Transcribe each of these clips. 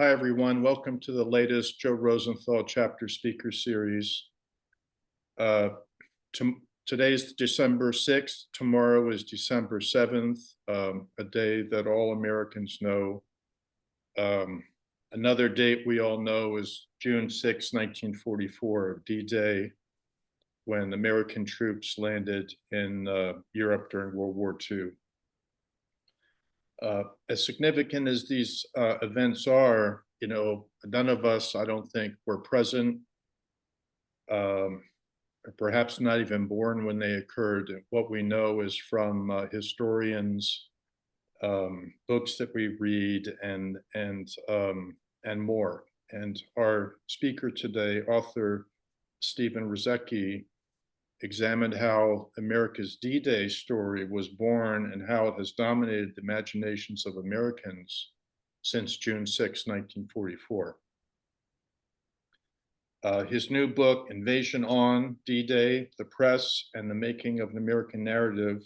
Hi, everyone. Welcome to the latest Joe Rosenthal Chapter Speaker Series. Today's December 6th. Tomorrow is December 7th, a day that all Americans know. Another date we all know is June 6, 1944, D-Day, when American troops landed in Europe during World War II. As significant as these events are, none of us, I don't think, were present, or perhaps not even born when they occurred. What we know is from historians, books that we read, and more. And our speaker today, author Stephen Rusiecki, examined how America's D-Day story was born and how it has dominated the imaginations of Americans since June 6, 1944. His new book, Invasion On, D-Day, the Press, and the Making of an American Narrative,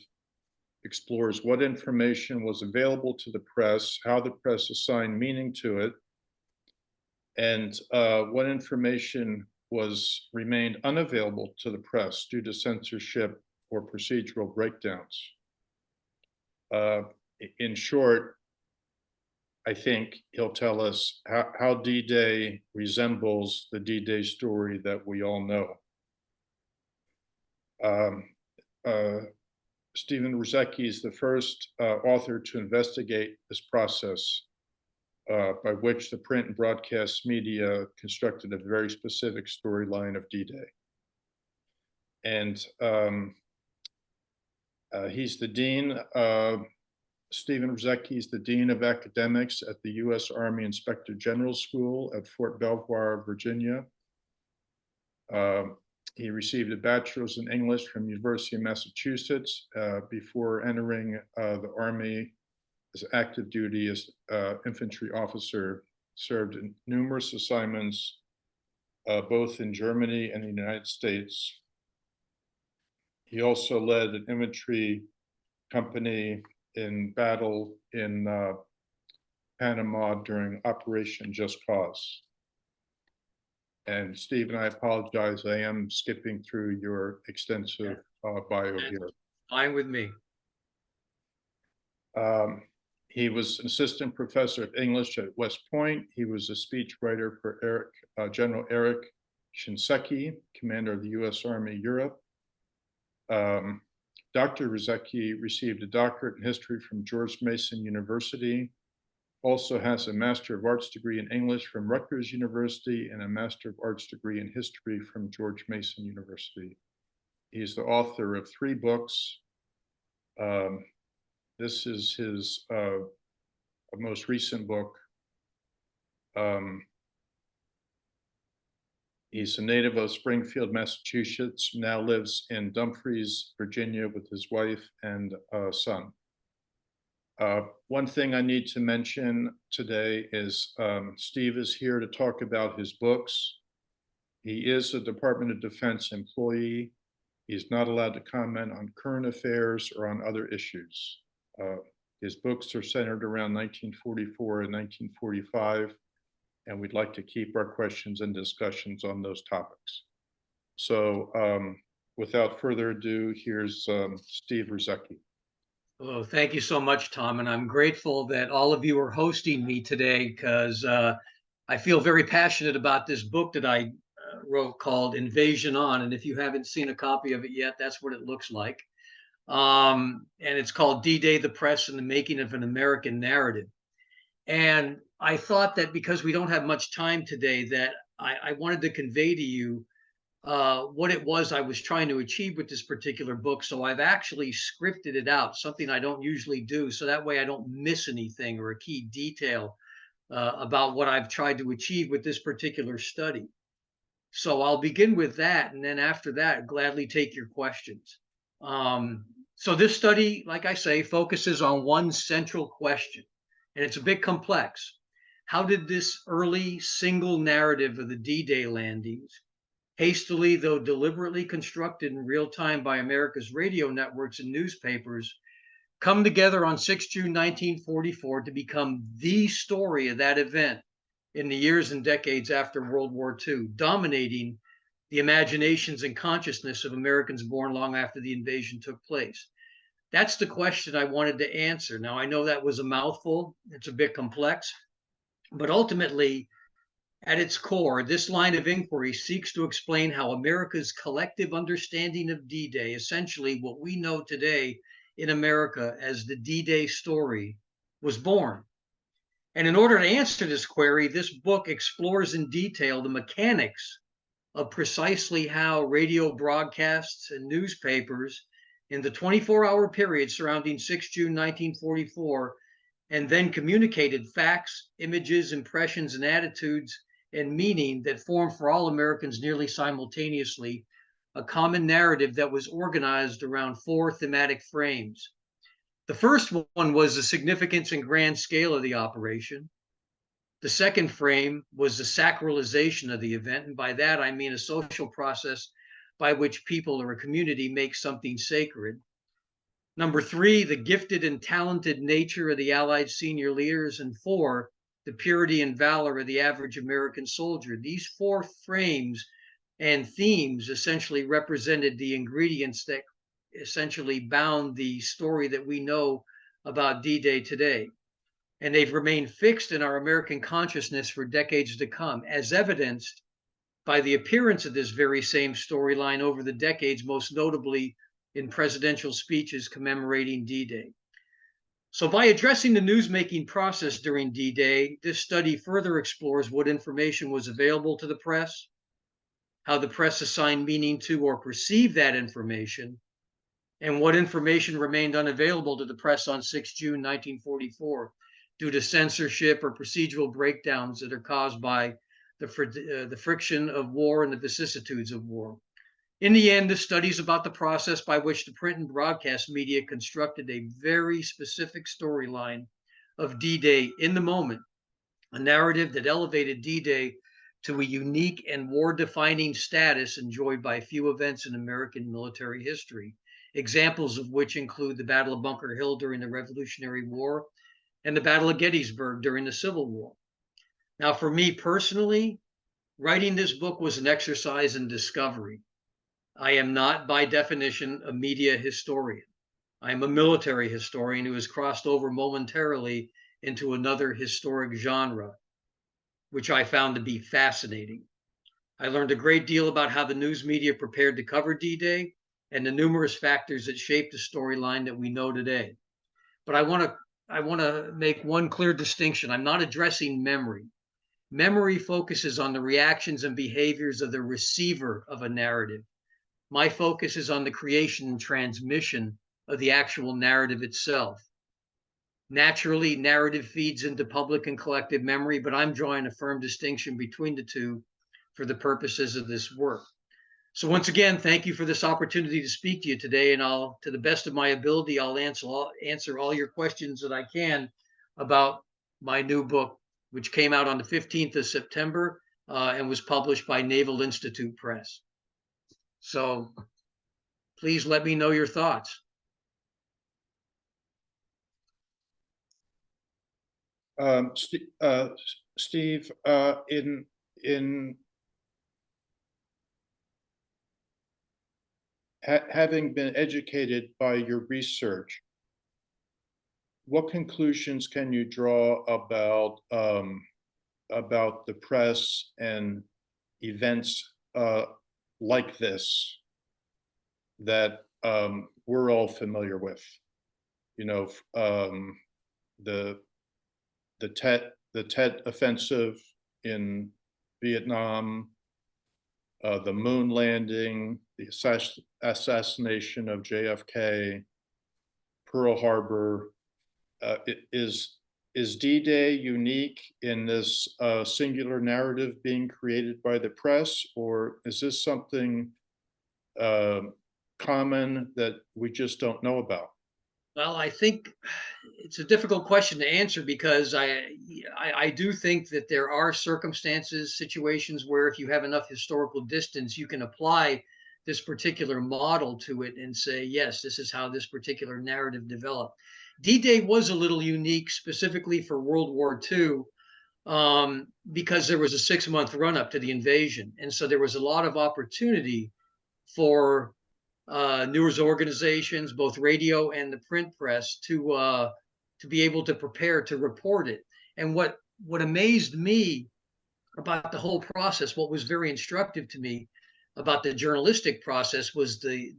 explores what information was available to the press, how the press assigned meaning to it, and what information remained unavailable to the press due to censorship or procedural breakdowns. In short, I think he'll tell us how D-Day resembles the D-Day story that we all know. Stephen Rusiecki is the first author to investigate this process, by which the print and broadcast media constructed a very specific storyline of D-Day. And he's the dean, Stephen Rusiecki is the Dean of Academics at the U.S. Army Inspector General School at Fort Belvoir, Virginia. He received a bachelor's in English from University of Massachusetts before entering the Army as active duty as infantry officer, served in numerous assignments, both in Germany and the United States. He also led an infantry company in battle in Panama during Operation Just Cause. And Stephen, I apologize, I am skipping through your extensive bio here. Fine with me. He was an assistant professor of English at West Point. He was a speechwriter for General Eric Shinseki, commander of the U.S. Army Europe. Dr. Rusiecki received a doctorate in history from George Mason University, also has a Master of Arts degree in English from Rutgers University and a Master of Arts degree in history from George Mason University. He's the author of 3 books. This is his most recent book. He's a native of Springfield, Massachusetts, now lives in Dumfries, Virginia with his wife and son. One thing I need to mention today is Steve is here to talk about his books. He is a Department of Defense employee. He's not allowed to comment on current affairs or on other issues. His books are centered around 1944 and 1945, and we'd like to keep our questions and discussions on those topics. So without further ado, here's Steve Rusiecki. Oh, thank you so much, Tom. And I'm grateful that all of you are hosting me today because I feel very passionate about this book that I wrote called Invasion On. And if you haven't seen a copy of it yet, that's what it looks like. And it's called D-Day, the Press, and the Making of an American Narrative. And I thought that because we don't have much time today, that I wanted to convey to you what it was I was trying to achieve with this particular book. So I've actually scripted it out, something I don't usually do. So that way I don't miss anything or a key detail about what I've tried to achieve with this particular study. So I'll begin with that. And then after that, gladly take your questions. So this study, like I say, focuses on one central question, and it's a bit complex. How did this early single narrative of the D-Day landings, hastily though deliberately constructed in real time by America's radio networks and newspapers, come together on 6 June 1944 to become the story of that event in the years and decades after World War II, dominating the imaginations and consciousness of Americans born long after the invasion took place? That's the question I wanted to answer. Now, I know that was a mouthful, it's a bit complex, but ultimately, at its core, this line of inquiry seeks to explain how America's collective understanding of D-Day, essentially what we know today in America as the D-Day story, was born. And in order to answer this query, this book explores in detail the mechanics of precisely how radio broadcasts and newspapers in the 24-hour period surrounding 6 June 1944 and then communicated facts, images, impressions, and attitudes and meaning that formed for all Americans nearly simultaneously a common narrative that was organized around four thematic frames. The first one was the significance and grand scale of the operation. The second frame was the sacralization of the event, and by that I mean a social process by which people or a community make something sacred. Number three, the gifted and talented nature of the Allied senior leaders, and four, the purity and valor of the average American soldier. These four frames and themes essentially represented the ingredients that essentially bound the story that we know about D-Day today. And they've remained fixed in our American consciousness for decades to come, as evidenced by the appearance of this very same storyline over the decades, most notably in presidential speeches commemorating D-Day. So by addressing the newsmaking process during D-Day, this study further explores what information was available to the press, how the press assigned meaning to or perceived that information, and what information remained unavailable to the press on 6 June 1944 due to censorship or procedural breakdowns that are caused by the friction of war and the vicissitudes of war. In the end, the studies about the process by which the print and broadcast media constructed a very specific storyline of D-Day in the moment, a narrative that elevated D-Day to a unique and war-defining status enjoyed by few events in American military history, examples of which include the Battle of Bunker Hill during the Revolutionary War and the Battle of Gettysburg during the Civil War. Now, for me personally, writing this book was an exercise in discovery. I am not, by definition, a media historian. I am a military historian who has crossed over momentarily into another historic genre, which I found to be fascinating. I learned a great deal about how the news media prepared to cover D-Day and the numerous factors that shaped the storyline that we know today. But I want to make one clear distinction. I'm not addressing memory. Memory focuses on the reactions and behaviors of the receiver of a narrative. My focus is on the creation and transmission of the actual narrative itself. Naturally, narrative feeds into public and collective memory, but I'm drawing a firm distinction between the two for the purposes of this work. So once again, thank you for this opportunity to speak to you today, and to the best of my ability, I'll answer all your questions that I can about my new book, which came out on the 15th of September and was published by Naval Institute Press. So please let me know your thoughts. Steve, having been educated by your research, what conclusions can you draw about the press and events like this that we're all familiar with? You know, the Tet Offensive in Vietnam, the moon landing, the assassination of JFK, Pearl Harbor. Is D-Day unique in this singular narrative being created by the press, or is this something common that we just don't know about? Well, I think it's a difficult question to answer because I do think that there are circumstances, situations where if you have enough historical distance, you can apply this particular model to it and say, yes, this is how this particular narrative developed. D-Day was a little unique specifically for World War II because there was a 6-month run up to the invasion. And so there was a lot of opportunity for news organizations, both radio and the print press, to be able to prepare to report it. And what amazed me about the whole process, what was very instructive to me about the journalistic process, was the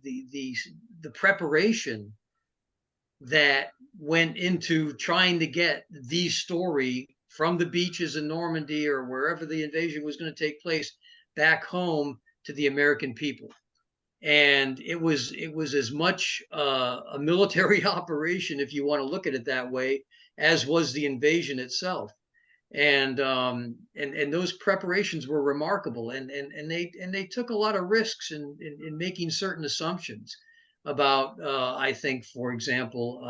preparation that went into trying to get the story from the beaches in Normandy or wherever the invasion was going to take place back home to the American people. And it was as much a military operation, if you want to look at it that way, as was the invasion itself. And those preparations were remarkable, and they took a lot of risks in making certain assumptions about, I think, for example,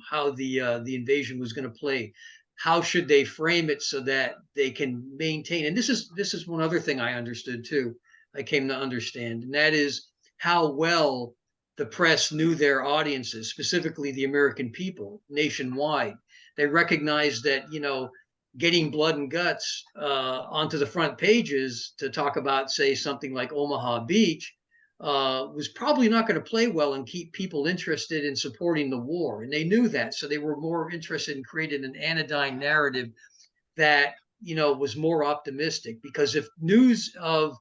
how the invasion was going to play. How should they frame it so that they can maintain? And this is one other thing I understood too. I came to understand, and that is how well the press knew their audiences, specifically the American people nationwide. They recognized that, getting blood and guts onto the front pages to talk about, say, something like Omaha Beach was probably not going to play well and keep people interested in supporting the war. And they knew that. So they were more interested in creating an anodyne narrative that, was more optimistic. Because if news of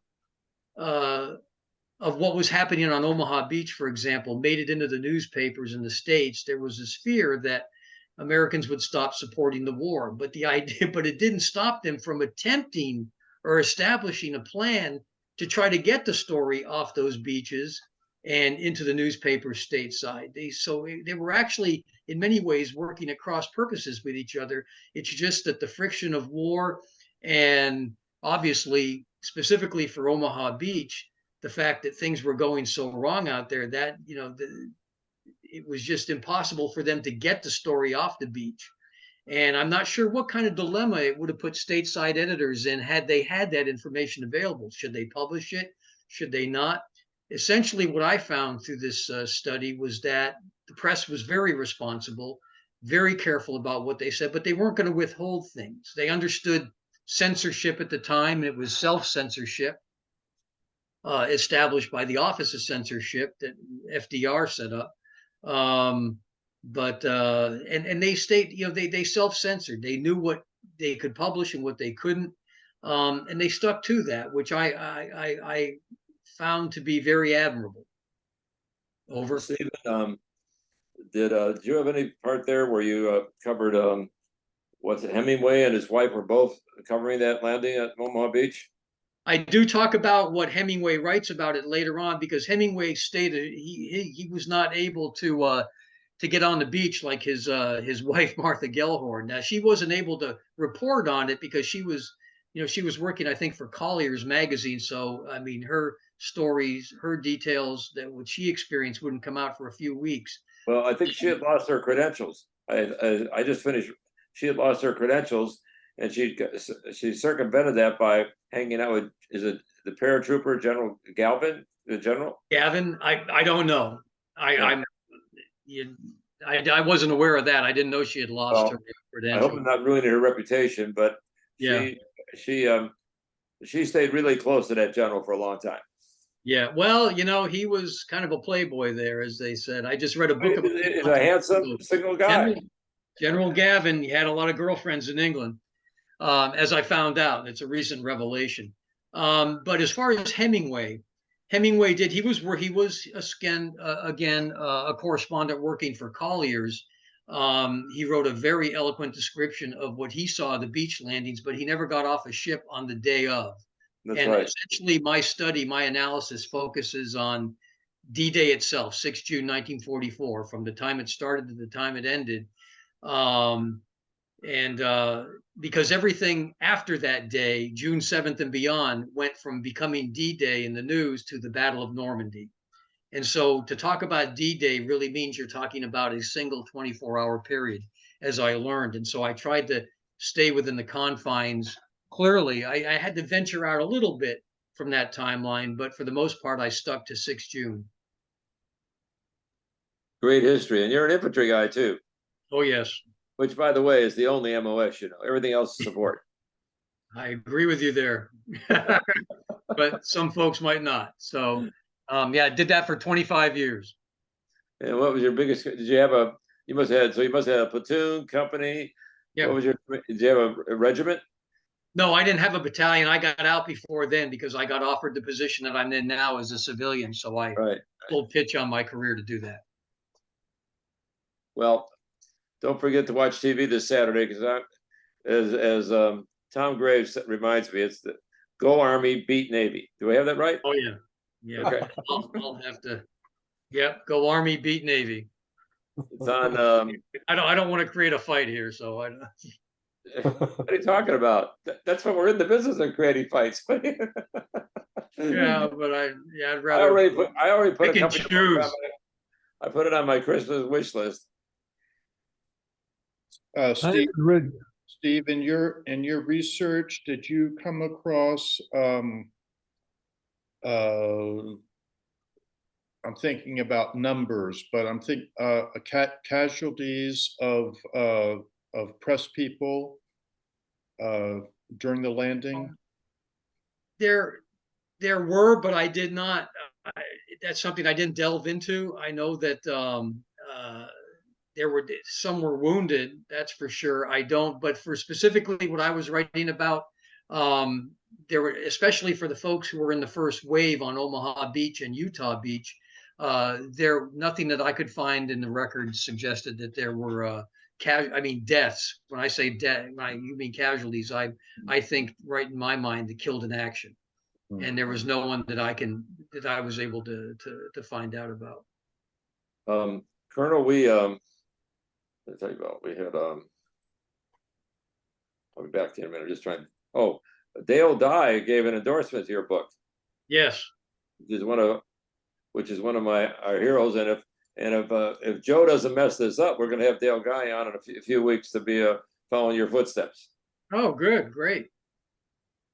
what was happening on Omaha Beach, for example, made it into the newspapers in the States, there was this fear that Americans would stop supporting the war. But it didn't stop them from attempting or establishing a plan to try to get the story off those beaches and into the newspapers stateside. They were actually, in many ways, working at cross purposes with each other. It's just that the friction of war, and obviously, specifically for Omaha Beach, the fact that things were going so wrong out there, that it was just impossible for them to get the story off the beach. And I'm not sure what kind of dilemma it would have put stateside editors in had they had that information available. Should they publish it? Should they not? Essentially, what I found through this study was that the press was very responsible, very careful about what they said, but they weren't going to withhold things. They understood censorship at the time. It was self-censorship established by the Office of Censorship that FDR set up. But they state, they self-censored. They knew what they could publish and what they couldn't, and they stuck to that, which I found to be very admirable. Over. Stephen, did you have any part there where you covered what's it, Hemingway and his wife were both covering that landing at Omaha Beach? I do talk about what Hemingway writes about it later on, because Hemingway stated he was not able to get on the beach like his wife Martha Gellhorn. Now, she wasn't able to report on it because she was working, I think, for Collier's magazine. So I mean, her stories, her details that what she experienced wouldn't come out for a few weeks. Well, I think she had lost her credentials. I just finished. She had lost her credentials, and she circumvented that by hanging out with, is it the paratrooper General Galvin, the general? Gavin, I don't know. I wasn't aware of that. I didn't know she had lost her credentials. I hope I'm not ruining her reputation, but yeah, she stayed really close to that general for a long time. Yeah, well, he was kind of a playboy there, as they said. I just read a book about He's a handsome, single guy. General Gavin. He had a lot of girlfriends in England, as I found out. It's a recent revelation. But as far as Hemingway did, he was again a correspondent working for Collier's. He wrote a very eloquent description of what he saw the beach landings, but he never got off a ship on the day of. That's right. Essentially, my analysis focuses on D-Day itself, 6 June 1944, from the time it started to the time it ended. Because everything after that day, June 7th and beyond, went from becoming D-Day in the news to the Battle of Normandy. And so to talk about D-Day really means you're talking about a single 24-hour period, as I learned. And so I tried to stay within the confines. Clearly, I had to venture out a little bit from that timeline, but for the most part, I stuck to 6 June. Great history. And you're an infantry guy, too. Oh, yes. which by the way is the only MOS, everything else is support. I agree with you there, but some folks might not. So, yeah, I did that for 25 years. And what was your biggest, you must have had a platoon, company. Yeah. Did you have a regiment? No, I didn't have a battalion. I got out before then because I got offered the position that I'm in now as a civilian. So I full pitch on my career to do that. Well, don't forget to watch TV this Saturday, because as Tom Graves reminds me, it's the Go Army, Beat Navy. Do I have that right? Oh yeah, yeah. Okay. I'll have to. Yep, Go Army, Beat Navy. It's on. I don't want to create a fight here, so I. What are you talking about? That's what we're in the business of creating fights. Yeah, but I'd rather. I already put pick and choose. I put it on my Christmas wish list. Steve, in your research, did you come across? I'm thinking about numbers, but I'm thinking casualties of press people during the landing. There were, but I did not. That's something I didn't delve into. I know that there were some were wounded. That's for sure. I don't. But for specifically what I was writing about, there were, especially for the folks who were in the first wave on Omaha Beach and Utah Beach. Nothing that I could find in the records suggested that there were deaths. When I say death, you mean casualties. I think right in my mind, that killed in action. And there was no one that I was able to find out about. Colonel, I'll tell you about, we had I'll be back to you in a minute. Just trying. Oh, Dale Dye gave an endorsement to your book. Yes. Which is one of our heroes. And if Joe doesn't mess this up, we're going to have Dale Guy on in a few weeks to be following your footsteps. Oh, good, great.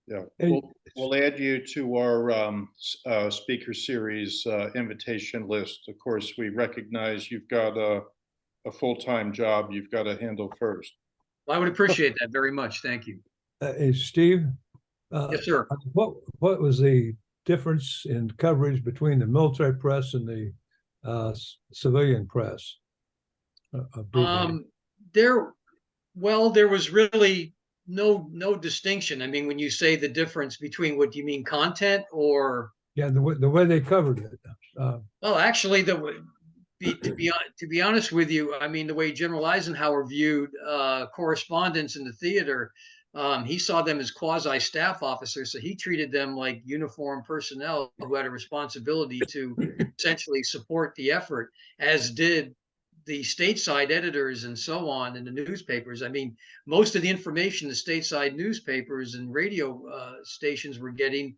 Yeah, we'll add you to our speaker series invitation list. Of course, we recognize you've got a full-time job you've got to handle first. Well, I would appreciate that very much. Thank you. Hey, Steve. Yes, sir. What was the difference in coverage between the military press and the civilian press? There was really no distinction. I mean, when you say the difference between, what do you mean, content or? Yeah, the way they covered it. Well, actually, to be honest with you, I mean, the way General Eisenhower viewed correspondents in the theater, he saw them as quasi staff officers, so he treated them like uniformed personnel who had a responsibility to essentially support the effort, as did the stateside editors and so on in the newspapers. I mean, most of the information the stateside newspapers and radio stations were getting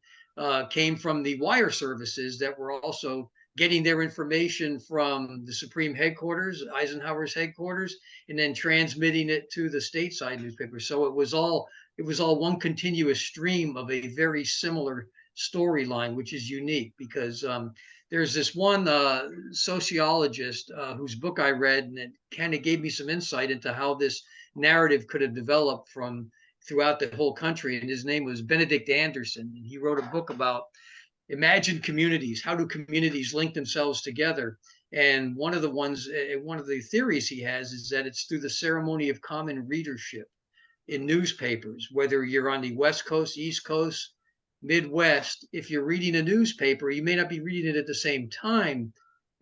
came from the wire services that were also getting their information from the Supreme Headquarters, Eisenhower's headquarters, and then transmitting it to the stateside newspapers. So it was all one continuous stream of a very similar storyline, which is unique because there's this one sociologist whose book I read, and it kind of gave me some insight into how this narrative could have developed from throughout the whole country. And his name was Benedict Anderson. And he wrote a book about imagined communities. How do communities link themselves together? And one of the theories he has is that it's through the ceremony of common readership in newspapers, whether you're on the West Coast, East Coast, Midwest. If you're reading a newspaper, you may not be reading it at the same time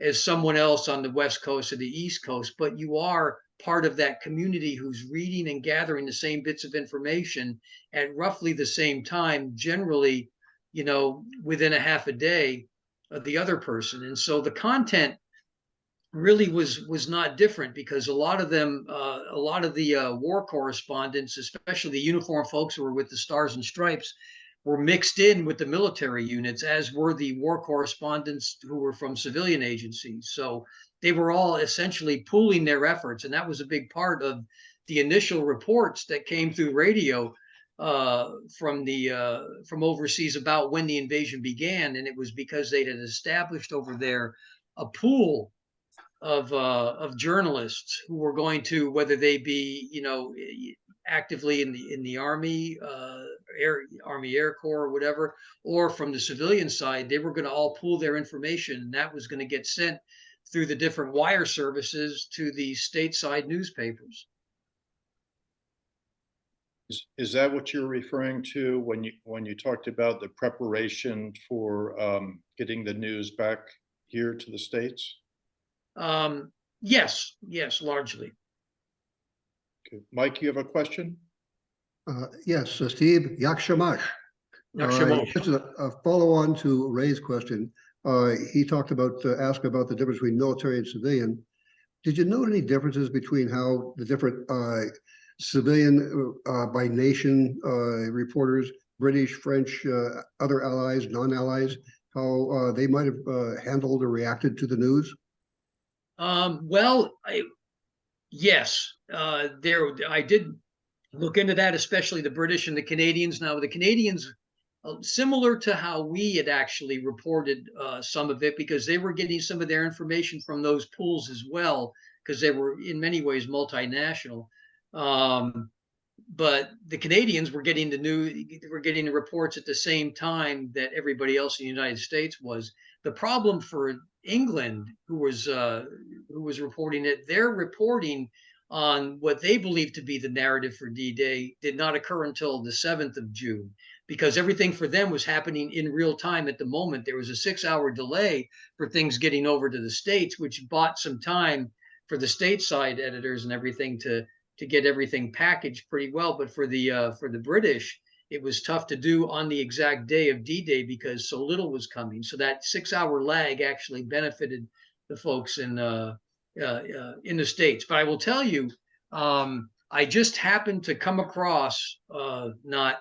as someone else on the West Coast or the East Coast, but you are part of that community who's reading and gathering the same bits of information at roughly the same time, generally, within a half a day of the other person. And so the content really was not different, because a lot of the war correspondents, especially the uniformed folks who were with the Stars and Stripes, were mixed in with the military units, as were the war correspondents who were from civilian agencies. So they were all essentially pooling their efforts. And that was a big part of the initial reports that came through radio from overseas about when the invasion began. And it was because they had established over there a pool of journalists who were going to, whether they be, you know, actively in the Army, Army Air Corps or whatever, or from the civilian side, they were going to all pool their information, and that was going to get sent through the different wire services to the stateside newspapers. Is that what you're referring to when you talked about the preparation for getting the news back here to the States? Yes, largely. Okay. Mike, you have a question? Yes, Steve, Yak Shamash. Just a follow-on to Ray's question. He talked about, asked about the difference between military and civilian. Did you note any differences between how the different civilian by nation reporters, British, French, other allies, non-allies, how they might have handled or reacted to the news? Well, yes, I did look into that, especially the British and the Canadians. Now, the Canadians, similar to how we had actually reported some of it, because they were getting some of their information from those pools as well, because they were in many ways multinational. But the Canadians were getting the reports at the same time that everybody else in the United States was. The problem for England, who was reporting it, their reporting on what they believed to be the narrative for D-Day did not occur until the 7th of June, because everything for them was happening in real time at the moment. There was a 6-hour delay for things getting over to the States, which bought some time for the stateside editors and everything to get everything packaged pretty well. But for the British, it was tough to do on the exact day of D-Day because so little was coming. So that 6-hour lag actually benefited the folks in the States. But I will tell you, I just happened to come across not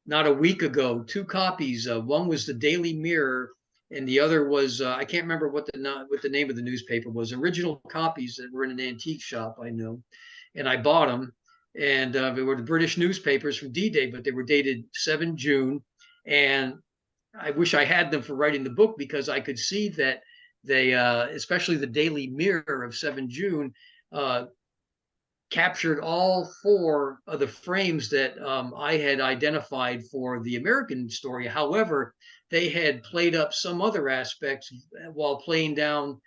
a week ago 2 copies. One was the Daily Mirror, and the other was I can't remember what the name of the newspaper was. Original copies that were in an antique shop, I know, and I bought them. And they were the British newspapers from D-Day, but they were dated 7 June. And I wish I had them for writing the book, because I could see that they, especially the Daily Mirror of 7 June, captured all 4 of the frames that I had identified for the American story. However, they had played up some other aspects while playing down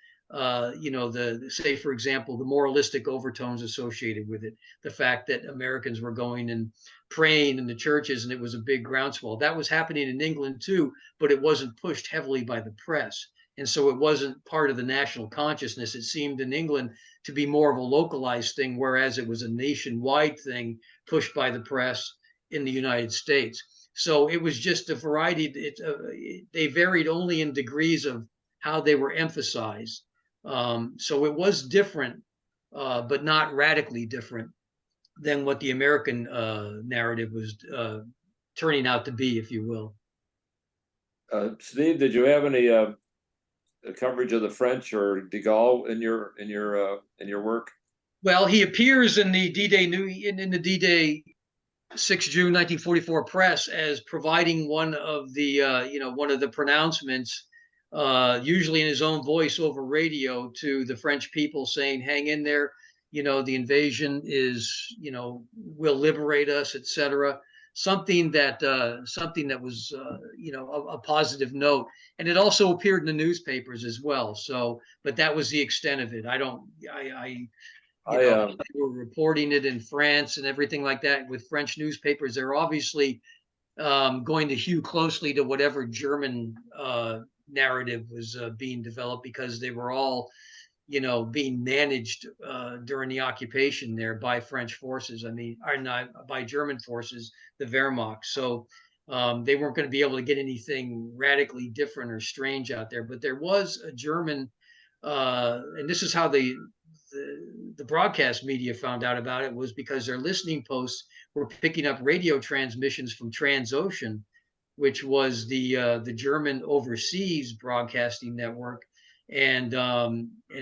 say, for example, the moralistic overtones associated with it, the fact that Americans were going and praying in the churches and it was a big groundswell. That was happening in England too, but it wasn't pushed heavily by the press. And so it wasn't part of the national consciousness. It seemed in England to be more of a localized thing, whereas it was a nationwide thing pushed by the press in the United States. So it was just a variety. They varied only in degrees of how they were emphasized. So it was different, but not radically different than what the American narrative was turning out to be, if you will. Steve, did you have any coverage of the French or de Gaulle in your work? Well, he appears in the D-Day in the D-Day 6 June 1944 press as providing one of the pronouncements. Usually in his own voice over radio to the French people, saying, hang in there, the invasion is, will liberate us, etc. Something that was, a positive note. And it also appeared in the newspapers as well. So, but that was the extent of it. They were reporting it in France and everything like that with French newspapers. They're obviously going to hew closely to whatever German narrative was being developed, because they were all, being managed during the occupation there by French forces. I mean, or not by German forces, the Wehrmacht. So they weren't going to be able to get anything radically different or strange out there. But there was a German, and this is how the broadcast media found out about it, was because their listening posts were picking up radio transmissions from Transocean, which was the German overseas broadcasting network. And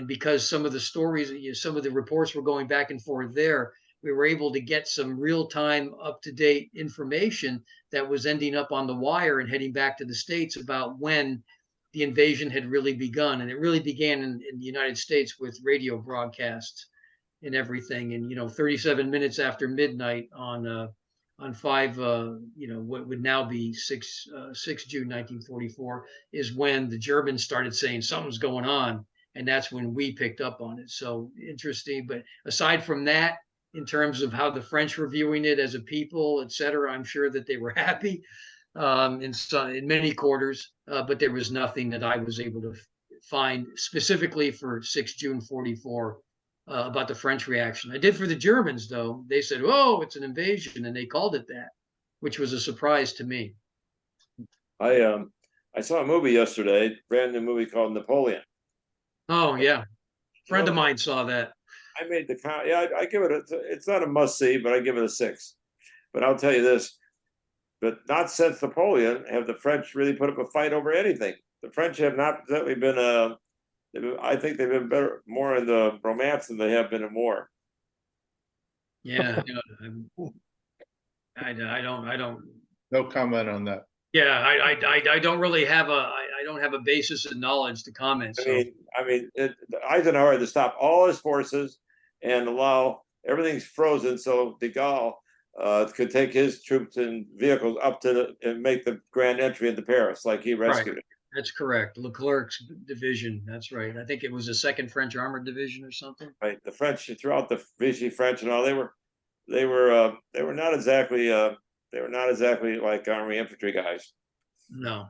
because some of the stories, some of the reports were going back and forth there, we were able to get some real-time, up-to-date information that was ending up on the wire and heading back to the States about when the invasion had really begun. And it really began in the United States with radio broadcasts and everything. And 37 minutes after midnight on 5, what would now be 6 June 1944, is when the Germans started saying something's going on, and that's when we picked up on it. So interesting. But aside from that, in terms of how the French were viewing it as a people, etc., I'm sure that they were happy in many quarters, but there was nothing that I was able to find specifically for 6 June 44 about the French reaction. I did for the Germans, though. They said, "Oh, it's an invasion," and they called it that, which was a surprise to me. I saw a movie yesterday, brand new movie called Napoleon. Oh yeah, friend of mine saw that. I made the count. Yeah, I give it it's not a must see, but I give it a 6. But I'll tell you this, but not since Napoleon have the French really put up a fight over anything. The French have not exactly been I think they've been more in the romance than they have been in war. Yeah, I don't. No comment on that. Yeah, I don't really have I don't have a basis of knowledge to comment. So. Eisenhower had to stop all his forces and allow everything's frozen so de Gaulle could take his troops and vehicles up to and make the grand entry into Paris, like he rescued it. That's correct. Leclerc's division. That's right. I think it was the 2nd French Armored Division or something. Right. The French throughout the Vichy French and all they were not exactly like army infantry guys. No.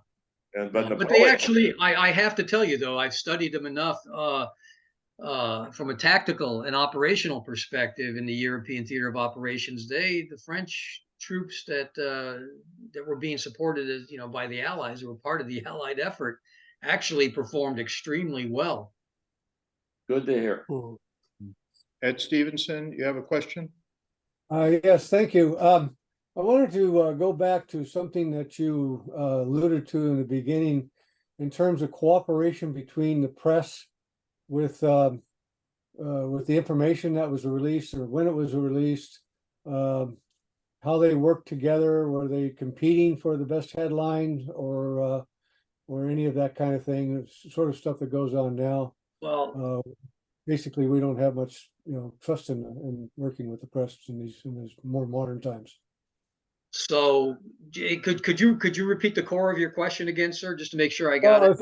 But they actually, I have to tell you though, I've studied them enough from a tactical and operational perspective in the European theater of operations. The French troops that were being supported as by the Allies, who were part of the Allied effort, actually performed extremely well. Good to hear. Ed Stevenson, you have a question? Yes, thank you. I wanted to go back to something that you alluded to in the beginning in terms of cooperation between the press with the information that was released or when it was released, how they worked together. Were they competing for the best headlines or any of that kind of thing? It's sort of stuff that goes on now. Well, basically, we don't have much trust in working with the press in these more modern times. So, could you repeat the core of your question again, sir, just to make sure I got it?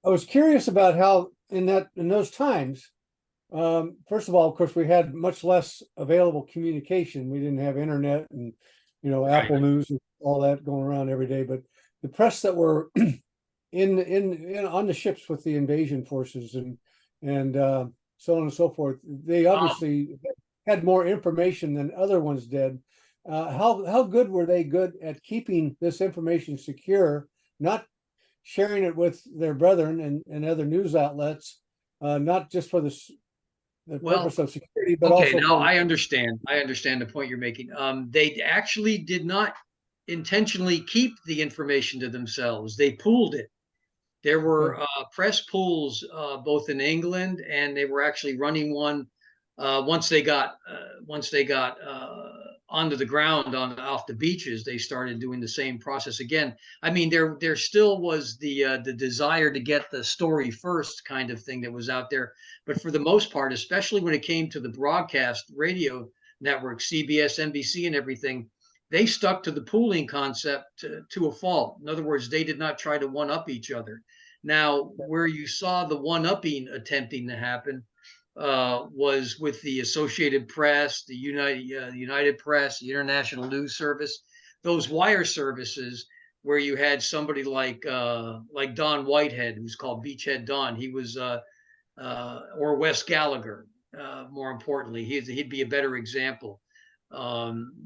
I was curious about how in those times, first of all, of course, we had much less available communication. We didn't have internet and Apple News and all that going around every day. But the press that were in on the ships with the invasion forces and so on and so forth, they obviously had more information than other ones did. How good were they good at keeping this information secure, not sharing it with their brethren and other news outlets, not just for the purpose of security, but also. Now I understand the point you're making. They actually did not intentionally keep the information to themselves. They pooled it. There were press pools both in England, and they were actually running one once they got onto the ground off the beaches. They started doing the same process again. I mean, there still was the desire to get the story first kind of thing that was out there, but for the most part, especially when it came to the broadcast radio network, CBS, NBC, and everything, they stuck to the pooling concept to a fault. In other words, they did not try to one-up each other. Now, where you saw the one-upping attempting to happen was with the Associated Press, the United Press, the International News Service, those wire services where you had somebody like Don Whitehead, who's called Beachhead Don. He was or Wes Gallagher. More importantly, he'd be a better example.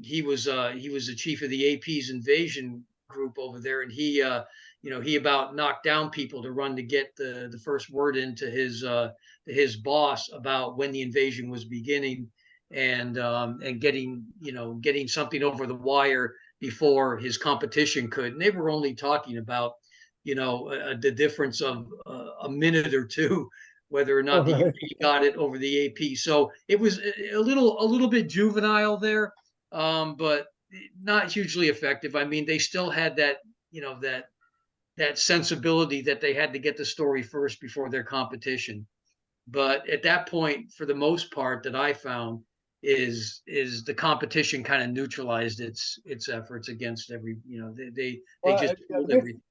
He was the chief of the AP's invasion group over there, and he about knocked down people to run to get the first word into his boss about when the invasion was beginning, and getting something over the wire before his competition could. And they were only talking about the difference of a minute or two, whether or not the UP got it over the AP. So it was a little bit juvenile there, but not hugely effective. I mean, they still had that that sensibility that they had to get the story first before their competition. But at that point, for the most part, that I found is the competition kind of neutralized its efforts against every, they Well, just I pulled think everything.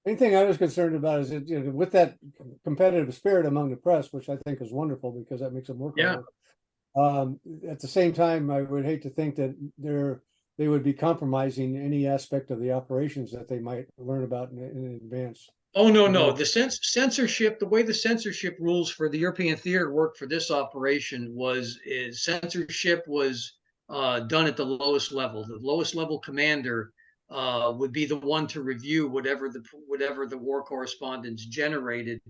main thing I was concerned about is that, with that competitive spirit among the press, which I think is wonderful because that makes them work Yeah. harder. At the same time, I would hate to think that they would be compromising any aspect of the operations that they might learn about in advance. Oh, no. The censorship, the way the censorship rules for the European theater worked for this operation is censorship was done at the lowest level. The lowest level commander would be the one to review whatever the war correspondents generated,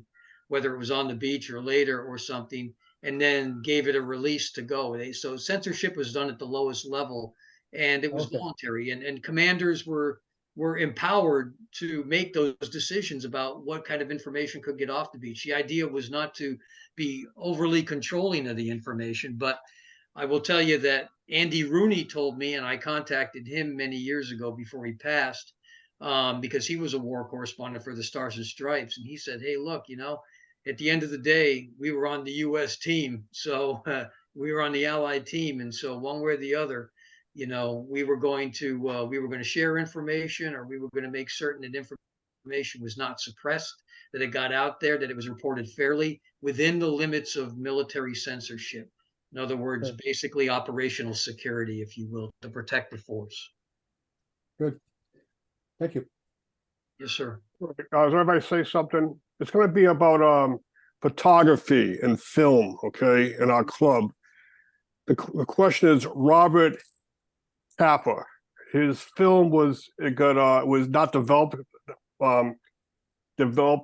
whether it was on the beach or later or something, and then gave it a release to go. So censorship was done at the lowest level, and it was voluntary, and commanders were empowered to make those decisions about what kind of information could get off the beach. The idea was not to be overly controlling of the information, but I will tell you that Andy Rooney told me, and I contacted him many years ago before he passed, because he was a war correspondent for the Stars and Stripes. And he said, hey, look, at the end of the day, we were on the U.S. team. So we were on the Allied team. And so one way or the other, we were going to share information, or we were going to make certain that information was not suppressed, that it got out there, that it was reported fairly within the limits of military censorship. In other words, basically operational security, if you will, to protect the force. Good. Thank you. Yes, sir. Does everybody say something? It's going to be about photography and film, okay, in our club. The question is Robert Capa. His film was not developed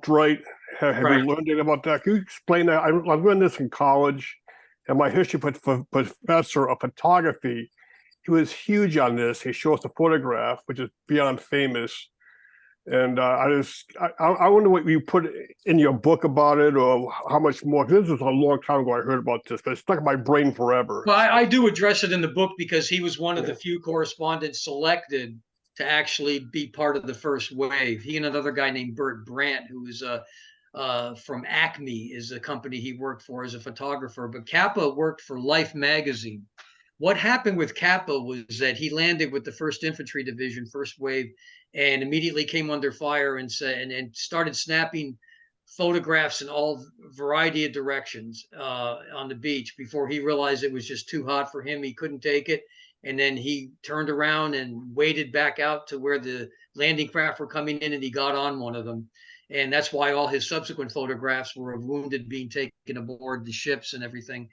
right. Have you learned anything about that? Can you explain that? I learned this in college, and my history professor of photography, he was huge on this. He showed us a photograph, which is beyond famous. And I wonder what you put in your book about it, or how much more. This was a long time ago I heard about this, but it's stuck in my brain forever. Well, I do address it in the book because he was one of the few correspondents selected to actually be part of the first wave. He and another guy named Bert Brandt, who is from Acme, is a company he worked for as a photographer. But Capa worked for Life magazine. What happened with Capa was that he landed with the 1st Infantry Division, first wave, and immediately came under fire and started snapping photographs in all variety of directions on the beach before he realized it was just too hot for him. He couldn't take it. And then he turned around and waded back out to where the landing craft were coming in, and he got on one of them. And that's why all his subsequent photographs were of wounded being taken aboard the ships and everything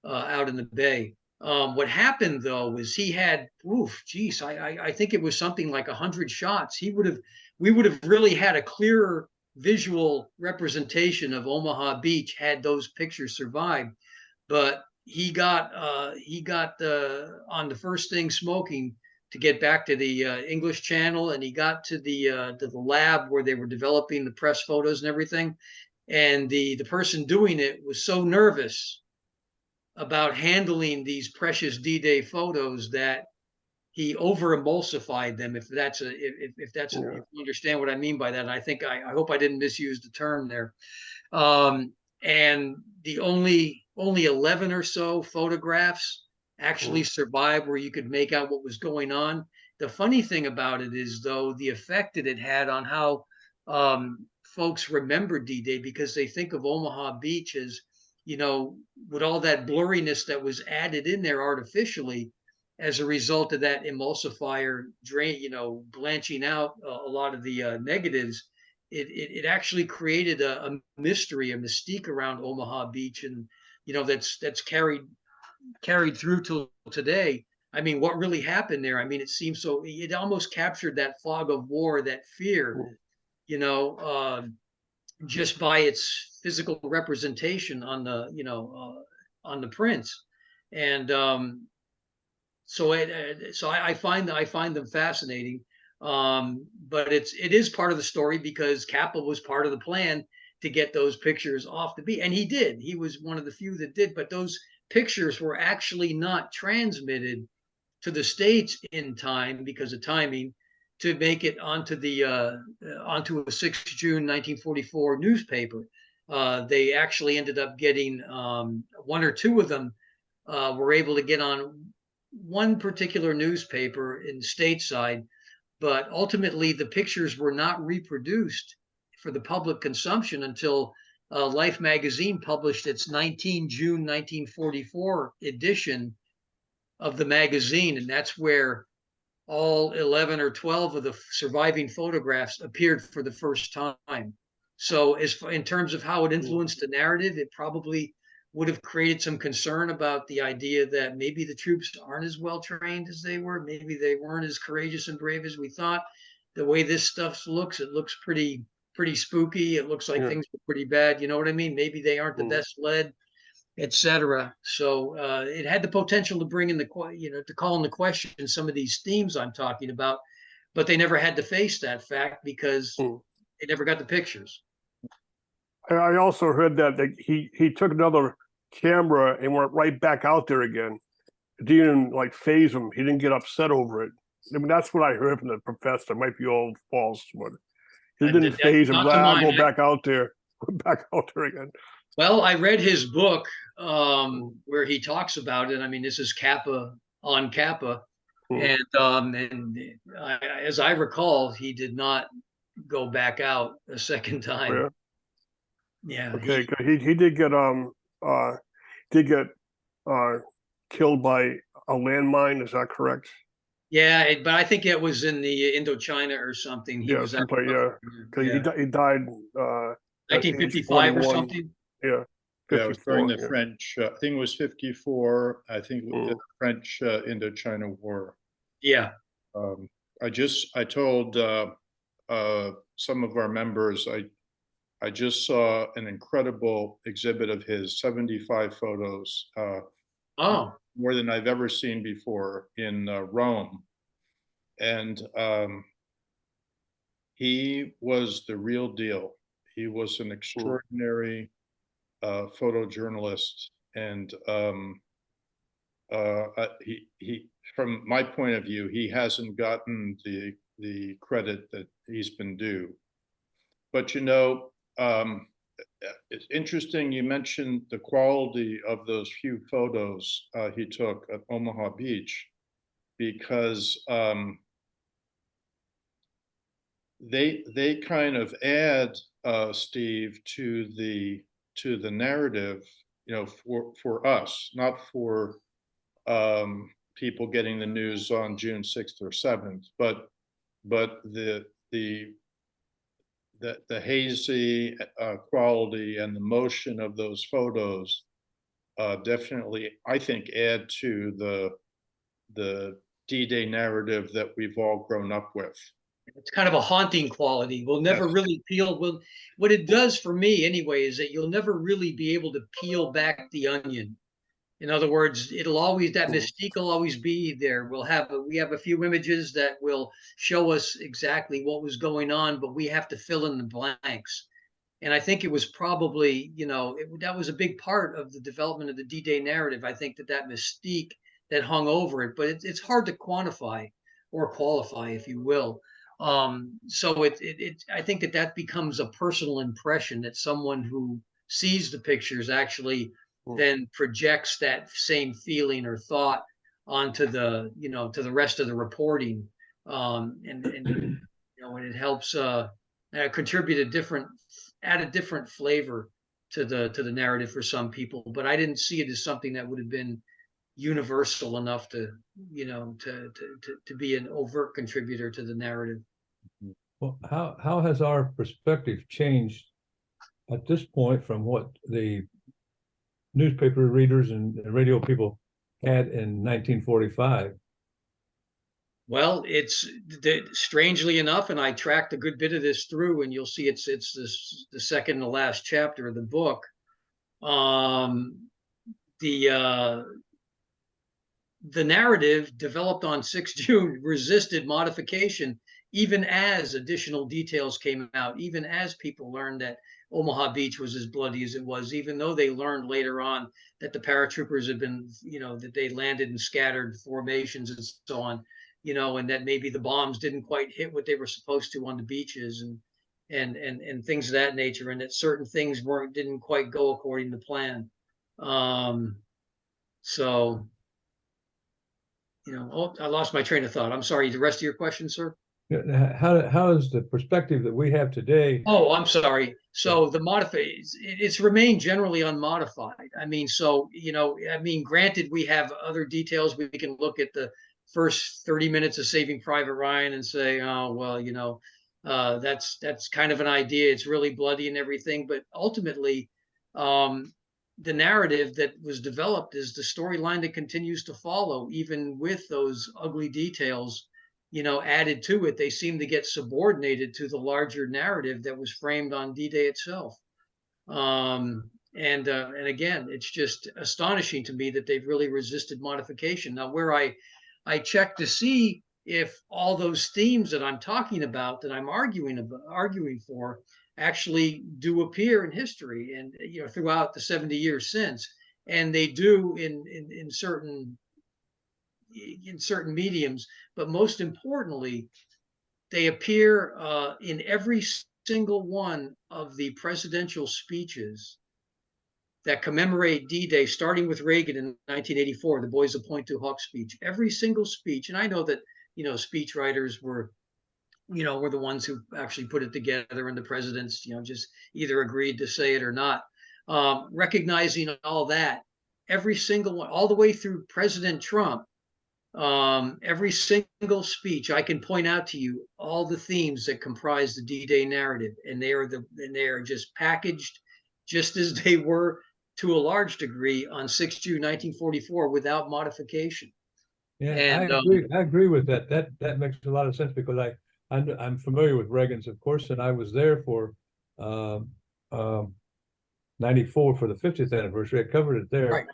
out in the bay. What happened though was he had, I think it was something like 100 shots. We would have really had a clearer visual representation of Omaha Beach had those pictures survived. But he got on the first thing smoking to get back to the English Channel, and he got to the lab where they were developing the press photos and everything. And the person doing it was so nervous about handling these precious D-Day photos that he over emulsified them. If you understand what I mean by that, I hope I didn't misuse the term there. And the only 11 or so photographs actually survived where you could make out what was going on. The funny thing about it is, though, the effect that it had on how folks remember D-Day, because they think of Omaha Beach as, with all that blurriness that was added in there artificially as a result of that emulsifier blanching out a lot of the negatives. It actually created a mystery, a mystique around Omaha Beach, and that's carried through till today. I mean, what really happened there? I mean, it almost captured that fog of war, that fear, just by its physical representation on the prints. And so I find them fascinating. But it is part of the story because Capa was part of the plan to get those pictures off the beach. And he did. He was one of the few that did. But those pictures were actually not transmitted to the States in time because of timing to make it onto onto a 6 June 1944 newspaper. They actually ended up getting one or two of them were able to get on one particular newspaper in stateside, but ultimately the pictures were not reproduced for the public consumption until Life magazine published its 19 June 1944 edition of the magazine, and that's where all 11 or 12 of the surviving photographs appeared for the first time. So in terms of how it influenced the narrative, it probably would have created some concern about the idea that maybe the troops aren't as well trained as they were. Maybe they weren't as courageous and brave as we thought. The way this stuff looks, it looks pretty spooky. It looks like things were pretty bad. You know what I mean? Maybe they aren't the best led, etc. So it had the potential to bring in to call into question some of these themes I'm talking about, but they never had to face that fact because they never got the pictures. I also heard that he took another camera and went right back out there again. It didn't like phase him. He didn't get upset over it. I mean, that's what I heard from the professor. It might be all false, but it didn't phase him. I'll go back out there, again. Well, I read his book where he talks about it. I mean, this is Kappa on Kappa, and as I recall, he did not go back out a second time. Yeah. Yeah. Okay. He did get killed by a landmine. Is that correct? Yeah, but I think it was in the Indochina or something. He was someplace, because he died 1955 or something. Yeah. Yeah, it was during the French. I think it was 54. I think the French Indochina War. Yeah. I told some of our members I just saw an incredible exhibit of his 75 photos. More than I've ever seen before in Rome. And he was the real deal. He was an extraordinary photojournalist. And he, from my point of view, he hasn't gotten the credit that he's been due. But it's interesting you mentioned the quality of those few photos he took at Omaha Beach, because they kind of add, Steve, to the narrative, for us, not for people getting the news on June 6th or 7th, but the hazy quality and the motion of those photos definitely, I think, add to the D-Day narrative that we've all grown up with. It's kind of a haunting quality. We'll never really peel. What it does for me anyway is that you'll never really be able to peel back the onion. In other words, that mystique will always be there. We have a few images that will show us exactly what was going on, but we have to fill in the blanks. And I think it was probably, that was a big part of the development of the D-Day narrative. I think that mystique that hung over it, but it's hard to quantify or qualify, if you will. So I think that becomes a personal impression that someone who sees the pictures actually then projects that same feeling or thought onto the rest of the reporting, and it helps contribute add a different flavor to the narrative for some people. But I didn't see it as something that would have been universal enough to be an overt contributor to the narrative. Well, how has our perspective changed at this point from what the newspaper readers and radio people had in 1945? Well, it's strangely enough, and I tracked a good bit of this through, and you'll see it's the second to last chapter of the book. The narrative developed on 6 June resisted modification, even as additional details came out, even as people learned that Omaha Beach was as bloody as it was, even though they learned later on that the paratroopers had been, that they landed in scattered formations and so on. and that maybe the bombs didn't quite hit what they were supposed to on the beaches and things of that nature, and that certain things didn't quite go according to plan. So, I lost my train of thought. I'm sorry. The rest of your question, sir? How is the perspective that we have today? Oh, I'm sorry. So it's remained generally unmodified. Granted, we have other details. We can look at the first 30 minutes of Saving Private Ryan and say, oh, well, that's kind of an idea. It's really bloody and everything. But ultimately, the narrative that was developed is the storyline that continues to follow, even with those ugly details added to it. They seem to get subordinated to the larger narrative that was framed on D-Day itself. And again, it's just astonishing to me that they've really resisted modification. Now, where I check to see if all those themes that I'm talking about, that I'm arguing for, actually do appear in history and throughout the 70 years since, and they do in certain mediums, but most importantly, they appear in every single one of the presidential speeches that commemorate D-Day, starting with Reagan in 1984, the Boys of Point du Hoc speech. Every single speech, and I know that speech writers were the ones who actually put it together, and the presidents just either agreed to say it or not. Recognizing all that, every single one, all the way through President Trump, every single speech, I can point out to you all the themes that comprise the D-Day narrative, and they are just packaged just as they were to a large degree on 6 June 1944 without modification. Yeah, and I agree with that. That makes a lot of sense, because I'm familiar with Reagan's, of course, and I was there for 94 for the 50th anniversary. I covered it there. Right.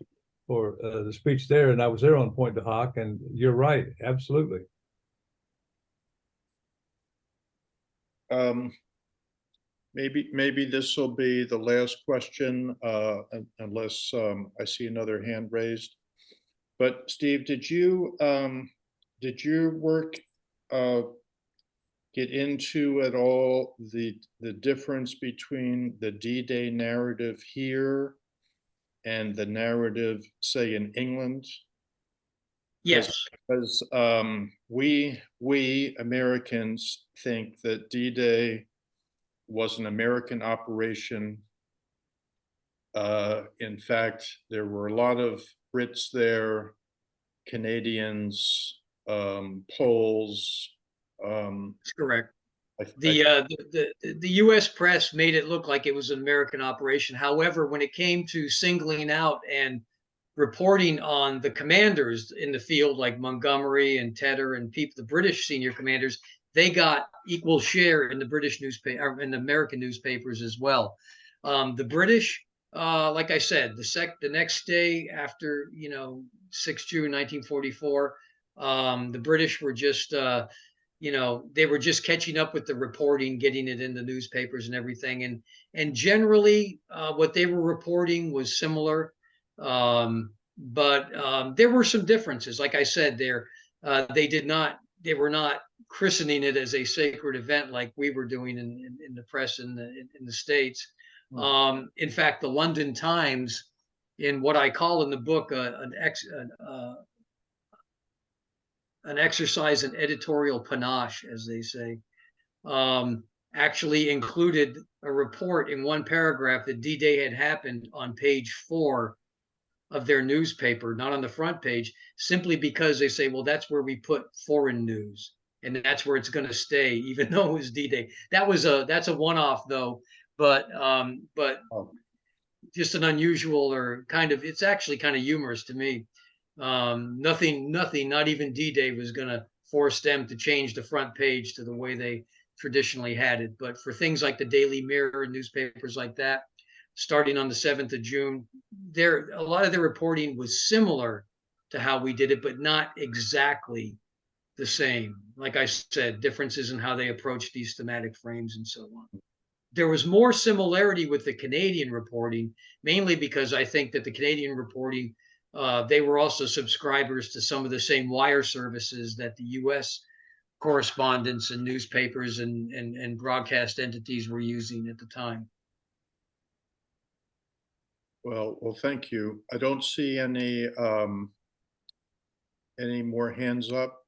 For the speech there, and I was there on Point du Hoc, and you're right, absolutely. Maybe this will be the last question, unless I see another hand raised. But Steve, did your work get into at all the difference between the D-Day narrative here and the narrative, say, in England? yes, Because we Americans think that D-Day was an American operation. In fact, there were a lot of Brits there, Canadians, Poles. that's correct. The U.S. press made it look like it was an American operation. However, when it came to singling out and reporting on the commanders in the field, like Montgomery and Tedder and the British senior commanders, they got equal share in the British newspaper and the American newspapers as well. The British, like I said, the next day after 6 June 1944, the British were just they were just catching up with the reporting, getting it in the newspapers and everything. And generally, what they were reporting was similar. But there were some differences. Like I said, they were not christening it as a sacred event like we were doing in the press in the States. In fact, the London Times, in what I call in the book an exercise in editorial panache, as they say, actually included a report in one paragraph that D-Day had happened on page 4 of their newspaper, not on the front page, simply because they say, well, that's where we put foreign news, and that's where it's going to stay, even though it was D-Day. That's a one-off, though, but just an unusual, or it's actually kind of humorous to me. Nothing, not even D-Day was going to force them to change the front page to the way they traditionally had it. But for things like the Daily Mirror and newspapers like that, starting on the 7th of June, a lot of their reporting was similar to how we did it, but not exactly the same. Like I said, differences in how they approached these thematic frames and so on. There was more similarity with the Canadian reporting, mainly because I think that the Canadian reporting they were also subscribers to some of the same wire services that the U.S. correspondents and newspapers and broadcast entities were using at the time. Well, thank you. I don't see any more hands up.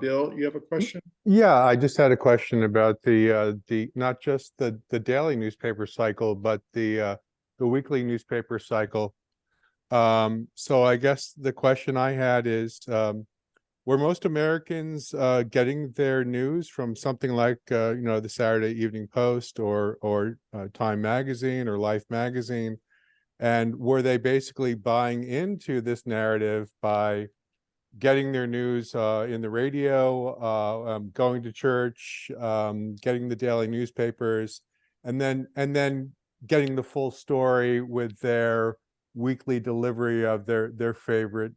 Bill, you have a question? Yeah, I just had a question about the not just the daily newspaper cycle, but the weekly newspaper cycle. So I guess the question I had is, were most Americans getting their news from something like the Saturday Evening Post or Time Magazine or Life Magazine, and were they basically buying into this narrative by getting their news in the radio, going to church, getting the daily newspapers, and then getting the full story with their weekly delivery of their favorite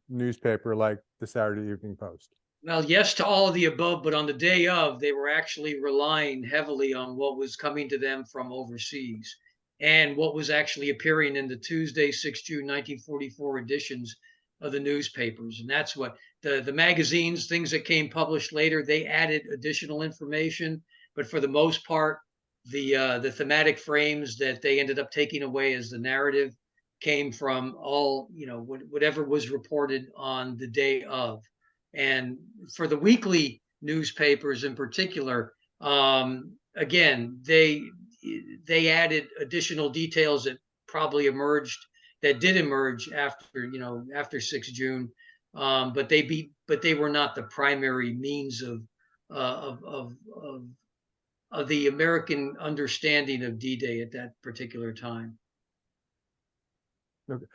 newspaper, like the Saturday Evening Post? Well, yes to all of the above, but on the day of, they were actually relying heavily on what was coming to them from overseas and what was actually appearing in the Tuesday, 6 June 1944 editions of the newspapers. And that's what the magazines, things that came published later, they added additional information. But for the most part, the thematic frames that they ended up taking away as the narrative came from all, whatever was reported on the day of. And for the weekly newspapers in particular, again, they added additional details that probably did emerge after 6 June, but they were not the primary means of the American understanding of D-Day at that particular time. Okay.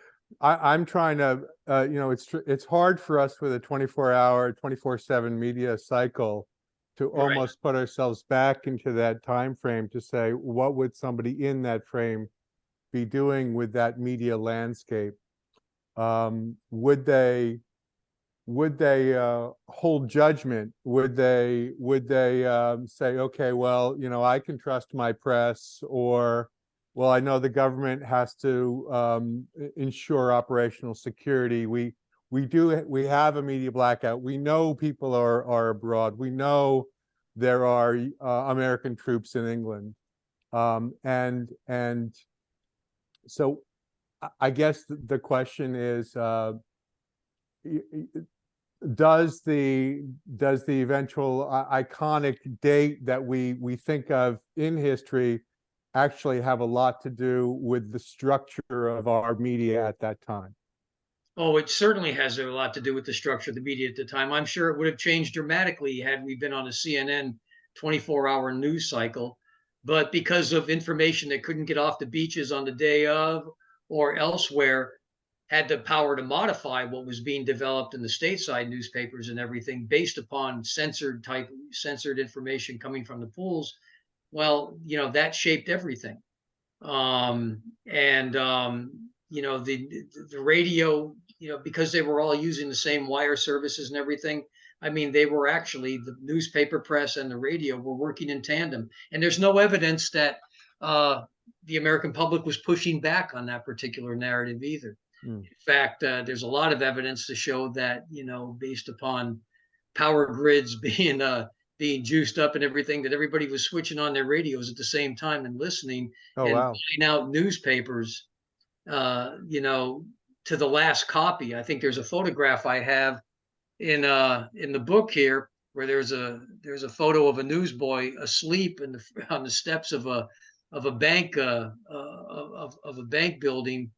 I'm trying to, it's hard for us with a 24-hour, 24/7 media cycle to almost put ourselves back into that time frame to say, what would somebody in that frame be doing with that media landscape? Would they hold judgment? Would they say, okay, well, I can trust my press, or, well, I know the government has to ensure operational security. We have a media blackout. We know people are abroad. We know there are American troops in England, and so I guess the question is, does the eventual iconic date that we think of in history actually have a lot to do with the structure of our media at that time? Oh, it certainly has a lot to do with the structure of the media at the time. I'm sure it would have changed dramatically had we been on a CNN 24-hour news cycle. But because of information that couldn't get off the beaches on the day of or elsewhere, had the power to modify what was being developed in the stateside newspapers and everything based upon censored information coming from the pools. Well, that shaped everything. The radio, because they were all using the same wire services and everything, I mean, they were actually, the newspaper press and the radio were working in tandem. And there's no evidence that the American public was pushing back on that particular narrative either. In fact, there's a lot of evidence to show that, based upon power grids being juiced up and everything, that everybody was switching on their radios at the same time and listening and putting out newspapers, to the last copy. I think there's a photograph I have in the book here where there's a photo of a newsboy asleep on the steps of a bank of a bank building,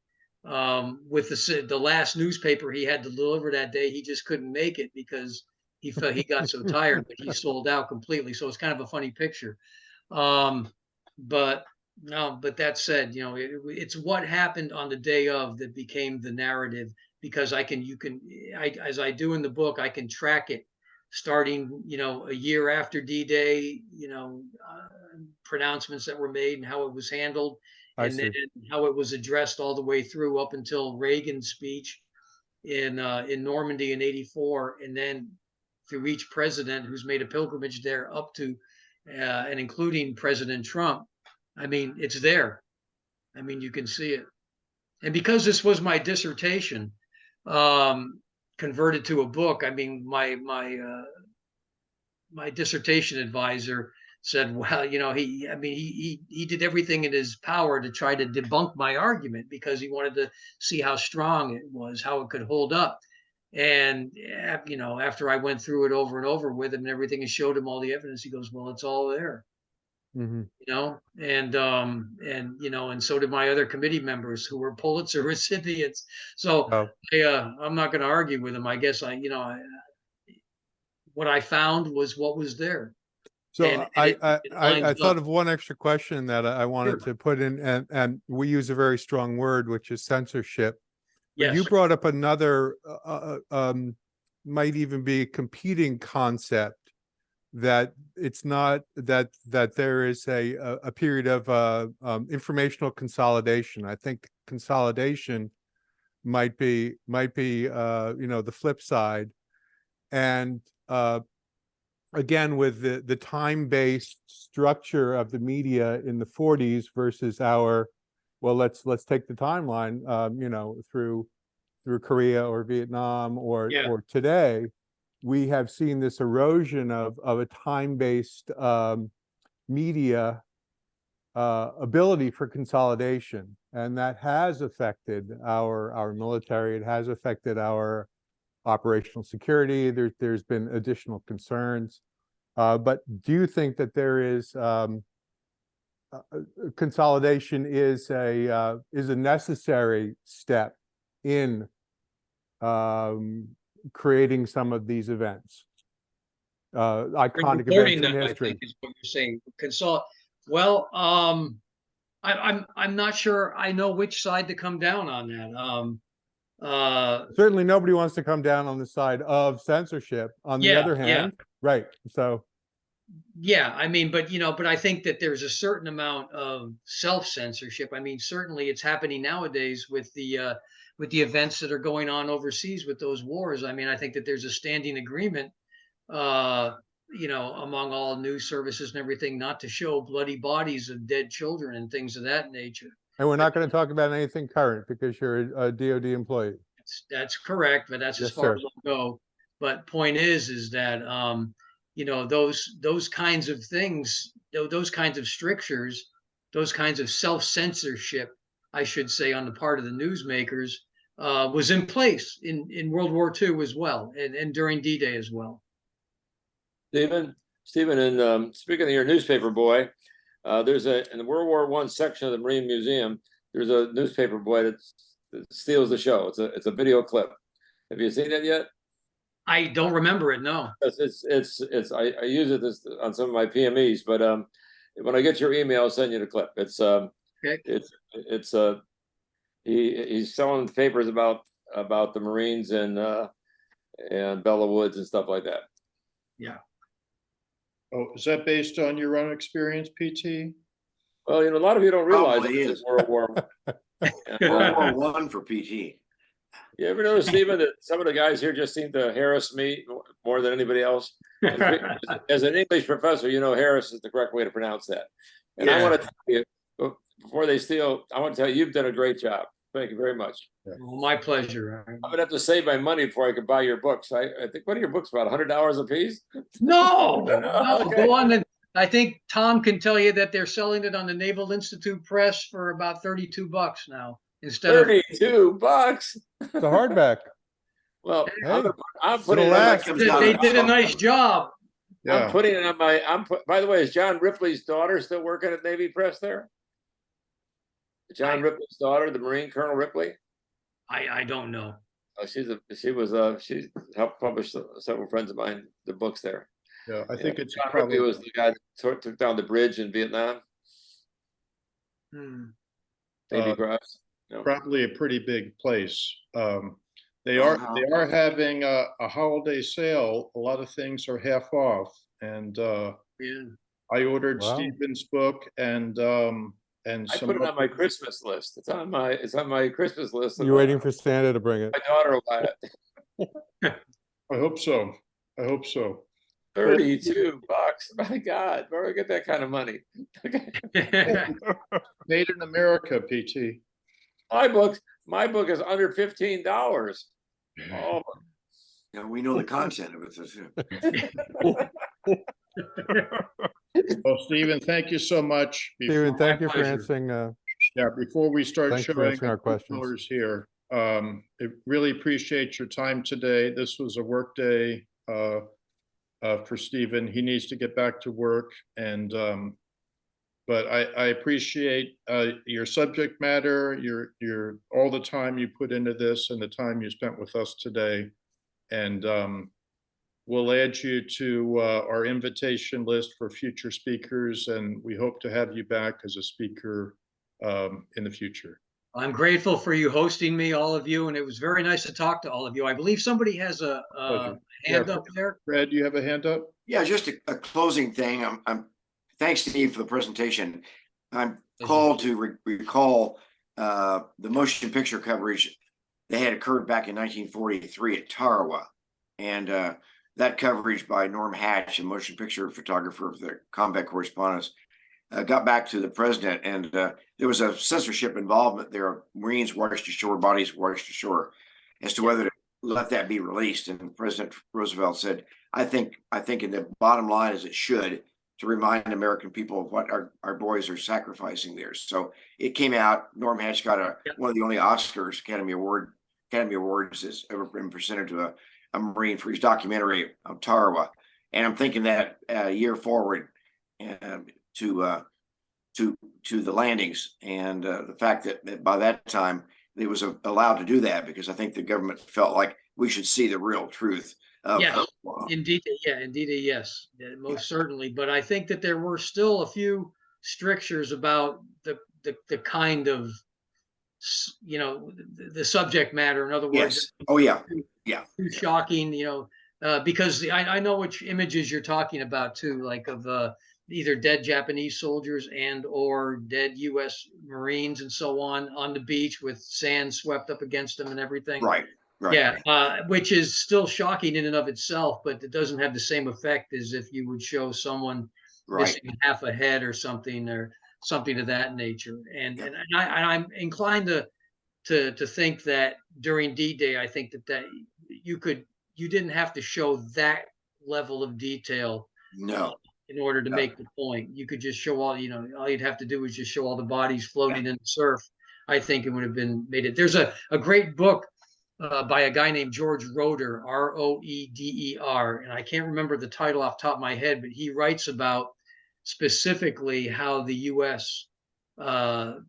with the last newspaper he had to deliver that day. He just couldn't make it because he got so tired, but he sold out completely. So it's kind of a funny picture. But that said, it's what happened on the day of that became the narrative, because as I do in the book, I can track it starting, a year after D-Day, pronouncements that were made and how it was handled, and then how it was addressed all the way through up until Reagan's speech in Normandy in '84, and then through each president who's made a pilgrimage there up to and including President Trump. I mean, it's there. I mean, you can see it. And because this was my dissertation, converted to a book, I mean, my dissertation advisor said, well, you know, he did everything in his power to try to debunk my argument because he wanted to see how strong it was, how it could hold up. And, you know, after I went through it over and over with him and everything and showed him all the evidence, he goes, well, it's all there. Mhm. You know, and you know, and so did my other committee members who were Pulitzer recipients. So Oh. I'm not going to argue with him. I guess what I found was what was there. So And I lines thought up. of one extra question that I wanted Sure. to put in, and we use a very strong word, which is censorship. But Yes. you brought up another, might even be a competing concept, that it's not that there is a period of informational consolidation. I think consolidation might be you know, the flip side, and again, with the time-based structure of the media in the 40s versus our, well, let's take the timeline, you know, through Korea or Vietnam or today, we have seen this erosion of a time-based media ability for consolidation, and that has affected our military. It has affected our operational security. There's been additional concerns, but do you think that there is consolidation is a necessary step in creating some of these events, iconic events in history? I think is what you're saying. Well, I'm not sure I know which side to come down on that. Certainly nobody wants to come down on the side of censorship. On the other hand, right. So yeah, I mean, but you know, but I think that there's a certain amount of self-censorship. I mean, certainly it's happening nowadays with the events that are going on overseas with those wars. I mean, I think that there's a standing agreement, you know, among all news services and everything, not to show bloody bodies of dead children and things of that nature. and we're not going to talk about anything current because you're a DoD employee. That's correct, but that's as Yes, far sir. as I'll go. But point is that you know, those kinds of things, those kinds of strictures, those kinds of self-censorship, I should say, on the part of the newsmakers, was in place in World War II as well, and during D-Day as well. Stephen, and speaking of your newspaper boy, there's in the World War I section of the Marine Museum, there's a newspaper boy that steals the show. It's a video clip. Have you seen it yet? I don't remember it. No. I use it on some of my PMEs, but when I get your email, I'll send you the clip. It's Okay. he's selling papers about the Marines and Bella Woods and stuff like that. Yeah. Oh, is that based on your own experience, PT? Well, you know, a lot of you don't realize Probably it is. World War World War I for PT. You ever notice, Stephen, that some of the guys here just seem to harass me more than anybody else? As an English professor, you know Harris is the correct way to pronounce that. And I want to tell you, before they steal, I want to tell you, you've done a great job. Thank you very much. Well, my pleasure. I'm gonna have to save my money before I can buy your books. I think, what are your books about? $100 a piece? No, Okay. go on. I think Tom can tell you that they're selling it on the Naval Institute Press for about $32 now instead of $32. It's a hardback. Well, Hey, I'm putting it it'll on last. They did a nice job. I'm putting it on my. By the way, is John Ripley's daughter still working at Navy Press there? John Ripley's daughter, the Marine Colonel Ripley. I don't know. Oh, she helped publish several friends of mine the books there. Yeah, I think it's John probably Ripley was the guy that took down the bridge in Vietnam. Navy Press. No. probably a pretty big place. They are having a holiday sale. A lot of things are half off, and I ordered Stephen's book and I put it on my Christmas list. It's on my Christmas list. You're waiting for Santa to bring it. My daughter will buy it. I hope so. I hope so. $32. My God, where do I get that kind of money? Made in America, PT. My book is under $15. Oh, Yeah, we know the content of it too. Well, Stephen, thank you so much. Stephen, thank you for pleasure. answering, Yeah, before we start Thanks for showing answering our questions. colors here, I really appreciate your time today. This was a work day for Stephen. He needs to get back to work, and but I appreciate your subject matter, your all the time you put into this, and the time you spent with us today, and we'll add you to our invitation list for future speakers, and we hope to have you back as a speaker in the future. I'm grateful for you hosting me, all of you, and it was very nice to talk to all of you. I believe somebody has a hand up there. Fred, you have a hand up? Yeah, just a closing thing. Thanks, Steve, for the presentation. I'm called to recall the motion picture coverage that had occurred back in 1943 at Tarawa, and that coverage by Norm Hatch, a motion picture photographer of the Combat Correspondents, got back to the president, and there was a censorship involvement there. Marines washed ashore, bodies washed ashore, as to whether to let that be released. And President Roosevelt said, I think in the bottom line is it should, to remind American people of what our boys are sacrificing there. So it came out. Norm Hatch got one of the only Oscars, Academy Awards has ever been presented to a Marine for his documentary of Tarawa. And I'm thinking that a year forward to the landings, and the fact that by that time it was allowed to do that, because I think the government felt like we should see the real truth. Yes, indeed. Yeah, indeed. Yes, most certainly. But I think that there were still a few strictures about the kind of, the subject matter. In other words, yes. Oh yeah, too shocking. Because I know which images you're talking about too, like of either dead Japanese soldiers and or dead U.S. Marines and so on the beach with sand swept up against them and everything. Right. Yeah, which is still shocking in and of itself, but it doesn't have the same effect as if you would show someone missing half a head or something of that nature. And I'm inclined to think that during D-Day, I think that you didn't have to show that level of detail. No. In order to make the point, you could just show all you'd have to do is just show all the bodies floating in the surf. I think it would have been made it. There's a great book by a guy named George Roeder, Roeder, and I can't remember the title off the top of my head, but he writes about specifically how the U.S.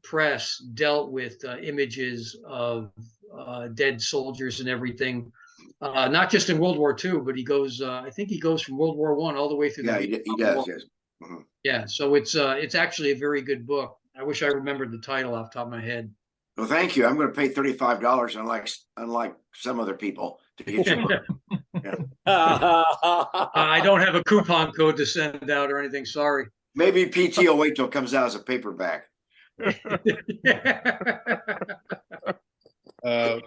Press dealt with images of dead soldiers and everything. Not just in World War II, but he goes. I think he goes from World War I all the way through. Yeah, he does. Yes. Mm-hmm. Yeah, so it's actually a very good book. I wish I remembered the title off the top of my head. Well, thank you. I'm going to pay $35, unlike some other people, to get your book. I don't have a coupon code to send out or anything. Sorry. Maybe PT will wait till it comes out as a paperback. Well,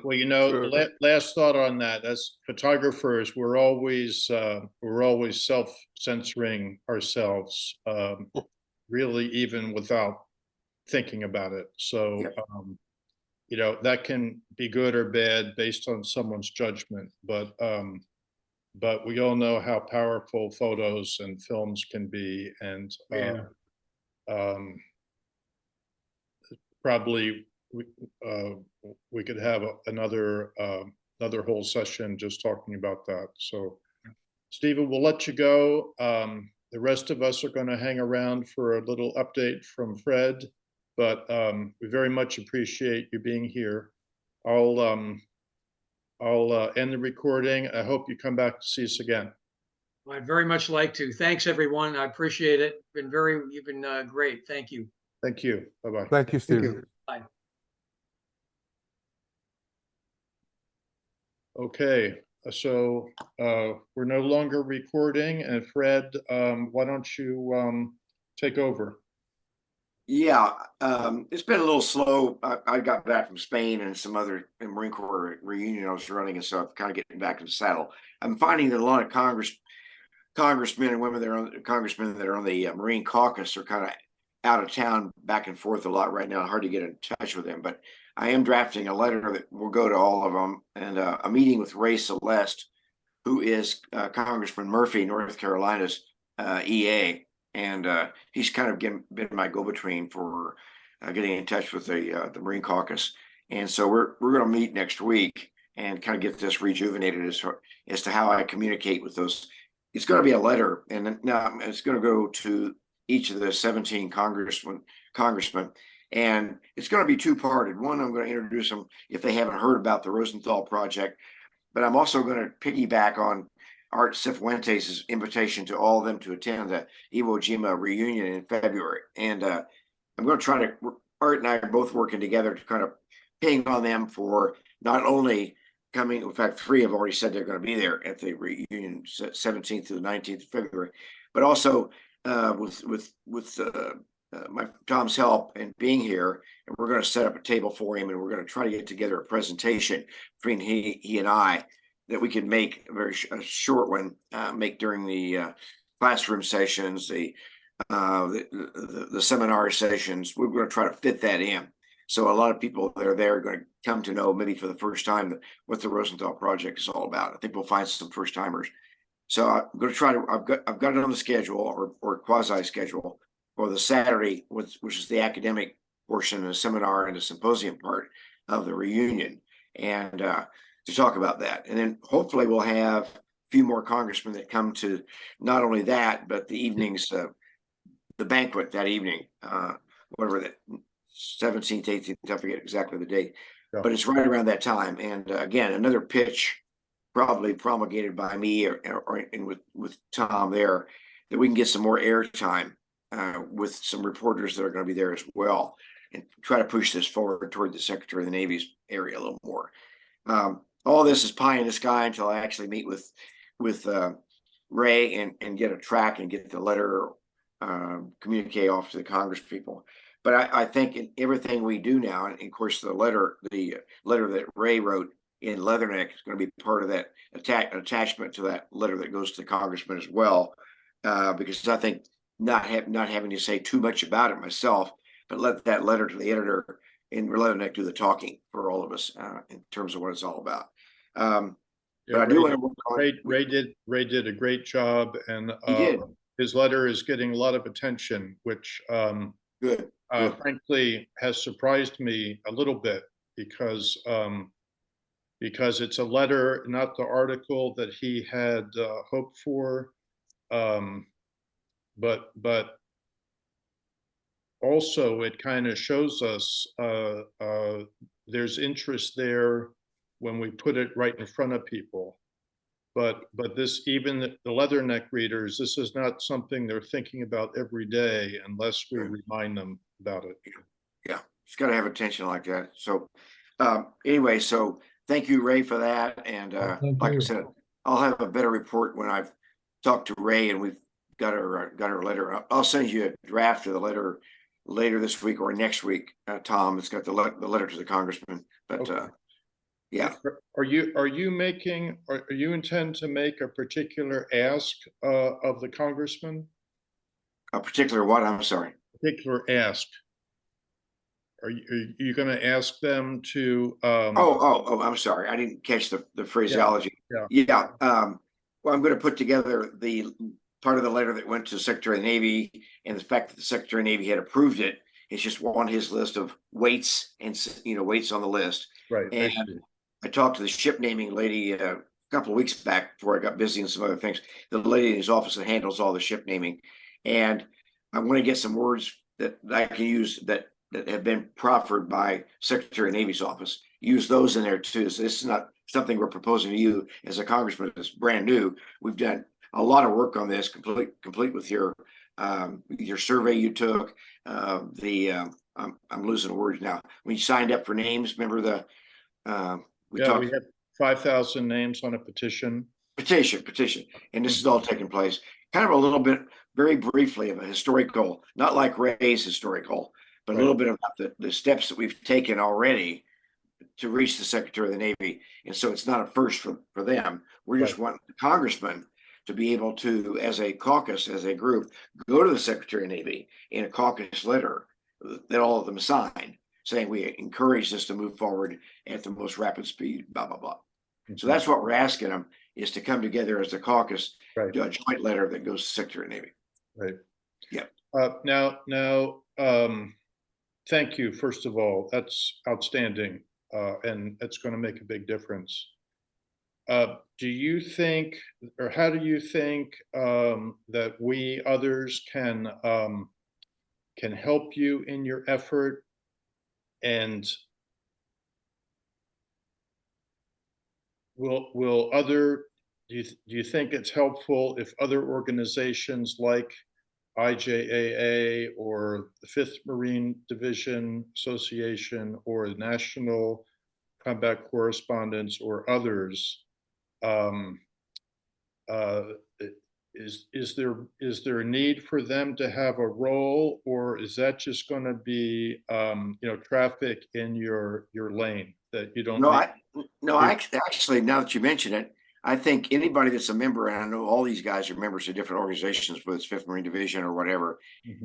last thought on that, as photographers, we're always self-censoring ourselves, really, even without thinking about it. So, that can be good or bad based on someone's judgment, but we all know how powerful photos and films can be, and probably we could have another whole session just talking about that. So, Stephen, we'll let you go. The rest of us are going to hang around for a little update from Fred, but we very much appreciate you being here. I'll end the recording. I hope you come back to see us again. I'd very much like to. Thanks, everyone. I appreciate it. You've been great. Thank you. Thank you. Bye-bye. Thank you, Stephen. Bye. Okay, so we're no longer recording, and Fred, why don't you take over? Yeah, it's been a little slow. I got back from Spain and some other Marine Corps reunion I was running, and so I'm kind of getting back in the saddle. I'm finding that a lot of Congress congressmen and women that are on the Marine Caucus are kind of out of town, back and forth a lot right now. Hard to get in touch with them, but I am drafting a letter that will go to all of them, and a meeting with Ray Celeste, who is Congressman Murphy, North Carolina's EA, and he's kind of been my go-between for getting in touch with the Marine Caucus. And so we're going to meet next week and kind of get this rejuvenated as to how I communicate with those. It's going to be a letter, and now it's going to go to each of the 17 congressmen, and it's going to be two-parted. One, I'm going to introduce them if they haven't heard about the Rosenthal Project, but I'm also going to piggyback on Art Cifuentes' invitation to all of them to attend the Iwo Jima reunion in February. And I'm going to try to, Art and I are both working together to kind of ping on them for not only coming, in fact, 3 have already said they're going to be there at the reunion 17th to the 19th of February, but also with my Tom's help and being here, and we're going to set up a table for him, and we're going to try to get together a presentation between he and I that we can make a short one, make during the classroom sessions, the seminar sessions. We're going to try to fit that in. So a lot of people that are there are going to come to know, maybe for the first time, what the Rosenthal Project is all about. I think we'll find some first timers. So I'm going to try to, I've got it on the schedule or quasi schedule for the Saturday, which is the academic portion of the seminar and the symposium part of the reunion, and to talk about that. And then hopefully we'll have a few more congressmen that come to not only that, but the evenings, the banquet that evening, whatever that 17th, 18th, I forget exactly the date, but it's right around that time. And again, another pitch probably promulgated by me or with Tom there, that we can get some more airtime with some reporters that are going to be there as well, and try to push this forward toward the Secretary of the Navy's area a little more. All this is pie in the sky until I actually meet with Ray and get a track and get the letter communique off to the Congress people. But I think in everything we do now, and of course the letter that Ray wrote in Leatherneck is going to be part of that attachment to that letter that goes to the congressman as well, because I think not having to say too much about it myself, but let that letter to the editor in Leatherneck do the talking for all of us in terms of what it's all about. But I do want to work on. Ray did a great job, and he did. His letter is getting a lot of attention, which Good. Frankly has surprised me a little bit, because it's a letter, not the article that he had hoped for, but also it kind of shows us there's interest there when we put it right in front of people. But this, even the Leatherneck readers, this is not something they're thinking about every day unless we remind them about it. Yeah, it's got to have attention like that. So anyway, so thank you, Ray, for that. And like I said, I'll have a better report when I've talked to Ray and we've got her letter. I'll send you a draft of the letter later this week or next week, Tom. It's got the letter to the congressman. But okay. Yeah. Are you intend to make a particular ask of the congressman? A particular what? I'm sorry. Particular ask. Are you going to ask them to? Oh! I'm sorry. I didn't catch the phraseology. Yeah. Well, I'm going to put together the part of the letter that went to the Secretary of the Navy, and the fact that the Secretary of the Navy had approved it. It's just on his list of weights and weights on the list. Right. And I talked to the ship naming lady a couple of weeks back before I got busy and some other things. The lady in his office that handles all the ship naming, and I want to get some words that I can use that have been proffered by Secretary of the Navy's office. Use those in there too. So this is not something we're proposing to you as a congressman. It's brand new. We've done a lot of work on this, complete with your survey you took. I'm losing words now. When you signed up for names, remember we had 5,000 names on a petition. And this is all taking place. Kind of a little bit, very briefly, of a historical, not like Ray's historical, but a little bit about the steps that we've taken already to reach the Secretary of the Navy. And so it's not a first for them. We're just wanting the congressman to be able to, as a caucus, as a group, go to the Secretary of Navy in a caucus letter that all of them sign, saying we encourage this to move forward at the most rapid speed, blah, blah, blah. So that's what we're asking them, is to come together as a caucus, Right. do a joint letter that goes to Secretary of Navy. Right. Yeah. Now, thank you, first of all. That's outstanding, and it's going to make a big difference. Do you think, or how do you think that we others can help you in your effort? And will other, do you think it's helpful if other organizations like IJAA or the 5th Marine Division Association or the National Combat Correspondents or others, is there a need for them to have a role, or is that just going to be traffic in your lane that you don't? Actually, now that you mention it, I think anybody that's a member, and I know all these guys are members of different organizations, whether it's 5th Marine Division or whatever,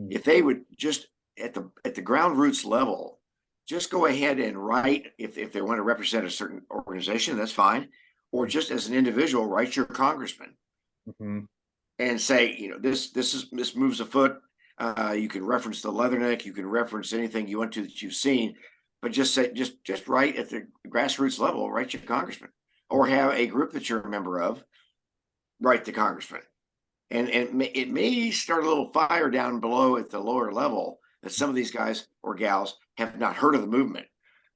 if they would just at the ground roots level, just go ahead and write, if they want to represent a certain organization, that's fine. Or just as an individual, write your congressman and say, this moves afoot. You can reference the Leatherneck, you can reference anything you want to that you've seen, but just say, just write at the grassroots level, write your congressman, or have a group that you're a member of write the congressman. And it may start a little fire down below at the lower level that some of these guys or gals have not heard of the movement.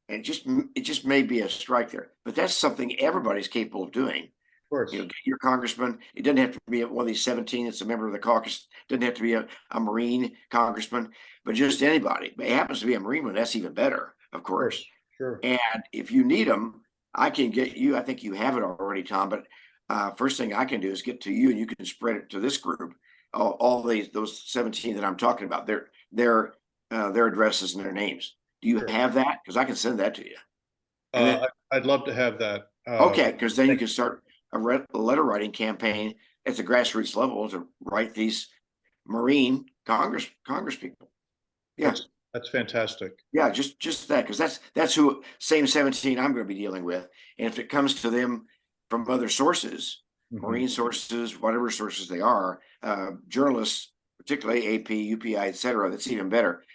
And it just may be a strike there, but that's something everybody's capable of doing. Of course. Get your congressman. It doesn't have to be one of these 17 that's a member of the caucus. It doesn't have to be a Marine congressman, but just anybody. But it happens to be a Marine one. That's even better, of course. Sure. And if you need them, I can get you. I think you have it already, Tom. But first thing I can do is get to you, and you can spread it to this group. All those 17 that I'm talking about, their addresses and their names. Do you have that? Because I can send that to you. I'd love to have that. Okay, because then you can start a letter writing campaign at the grassroots level to write these Marine Congress people. Yeah, that's fantastic. Yeah, just that, because that's who same 17 I'm going to be dealing with. And if it comes to them from other sources, Marine sources, whatever sources they are, journalists, particularly AP, UPI, etc., that's even better.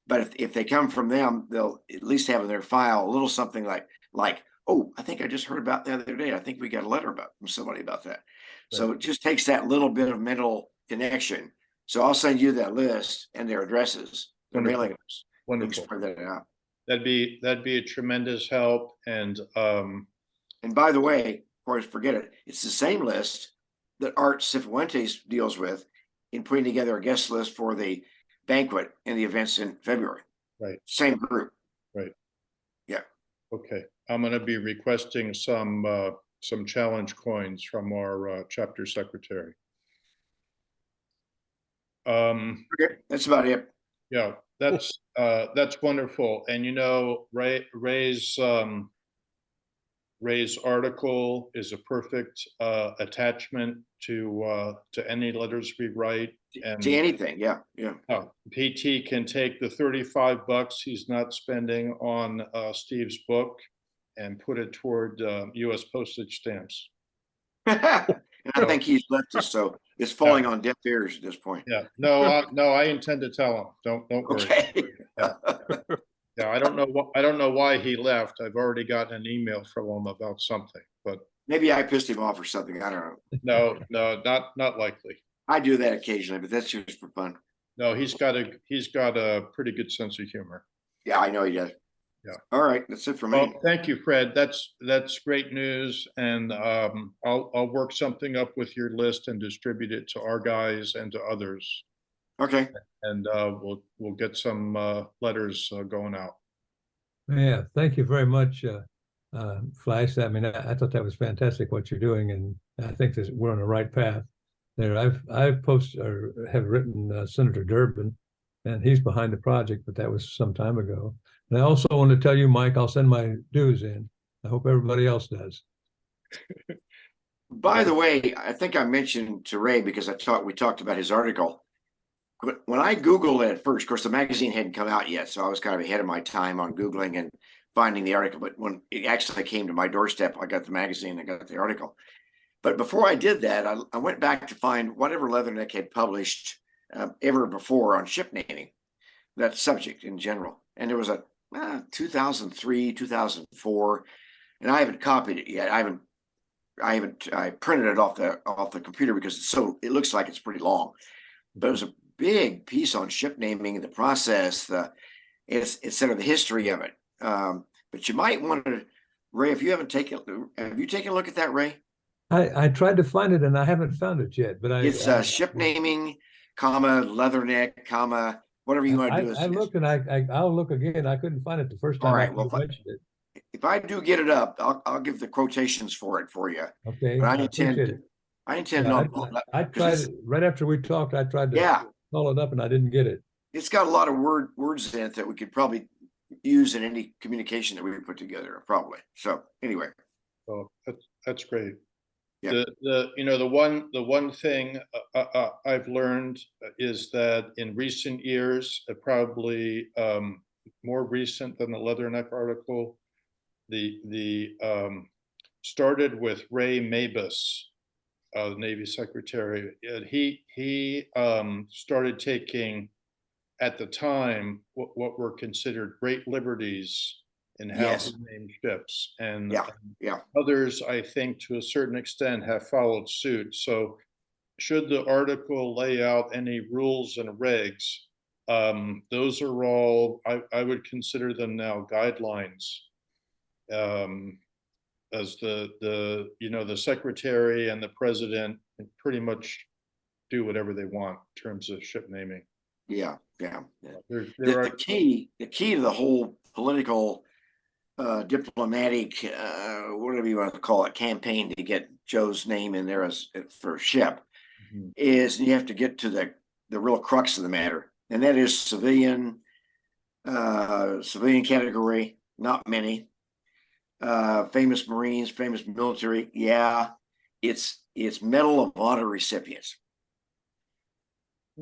But if they come from them, they'll at least have in their file a little something like, oh, I think I just heard about the other day. I think we got a letter from somebody about that. Right. So it just takes that little bit of mental connection. So I'll send you that list and their addresses, their mailing lists. Wonderful. Spread that out. That'd be a tremendous help. And by the way, before I forget it, it's the same list that Art Cifuentes deals with in putting together a guest list for the banquet and the events in February. Right. Same group. Right. Yeah. Okay. I'm going to be requesting some challenge coins from our chapter secretary. Okay. That's about it. Yeah, that's wonderful. And Ray's article is a perfect attachment to any letters we write. And to anything, yeah. PT can take the $35 he's not spending on Steve's book and put it toward U.S. postage stamps. I think he's left us, so it's falling on deaf ears at this point. Yeah, no, I intend to tell him. Don't worry. Okay. Yeah, I don't know why he left. I've already gotten an email from him about something, but maybe I pissed him off or something. I don't know. No, not likely. I do that occasionally, but that's just for fun. No, he's got a pretty good sense of humor. Yeah, I know he does. Yeah. All right, that's it for me. Well, thank you, Fred. That's great news, and I'll work something up with your list and distribute it to our guys and to others. Okay. And we'll get some letters going out. Yeah, thank you very much, Flash. I mean, I thought that was fantastic what you're doing, and I think that we're on the right path there. I've posted or have written Senator Durbin, and he's behind the project, but that was some time ago. And I also want to tell you, Mike, I'll send my dues in. I hope everybody else does. By the way, I think I mentioned to Ray because we talked about his article. When I Googled it at first, of course, the magazine hadn't come out yet, so I was kind of ahead of my time on Googling and finding the article. But when it actually came to my doorstep, I got the magazine, I got the article. But before I did that, I went back to find whatever Leatherneck had published ever before on ship naming, that subject in general. And there was a 2003, 2004, and I haven't copied it yet. I printed it off the computer because it looks like it's pretty long. But it was a big piece on ship naming, the process, it's sort of the history of it. But you might want to, Ray, have you taken a look at that, Ray? I tried to find it and I haven't found it yet, but it's ship naming, Leatherneck, whatever you want to do. I looked and I'll look again. I couldn't find it the first time. All right, well, you mentioned it. If I do get it up, I'll give the quotations for you. Okay. But I intend on. I tried it right after we talked. I tried to call it up and I didn't get it. It's got a lot of words in it that we could probably use in any communication that we put together, probably. So anyway. Oh, that's great. Yeah. The one thing I've learned is that in recent years, probably more recent than the Leatherneck article, the started with Ray Mabus, the Navy Secretary. He started taking, at the time, what were considered great liberties in how to name ships, and others, I think, to a certain extent, have followed suit. So, should the article lay out any rules and regs, those are all, I would consider them now guidelines. As the secretary and the president pretty much do whatever they want in terms of ship naming. Yeah. The key to the whole political, diplomatic, whatever you want to call it, campaign to get Joe's name in there for a ship, is you have to get to the real crux of the matter, and that is civilian category. Not many. Famous Marines, famous military. Yeah, it's Medal of Honor recipients.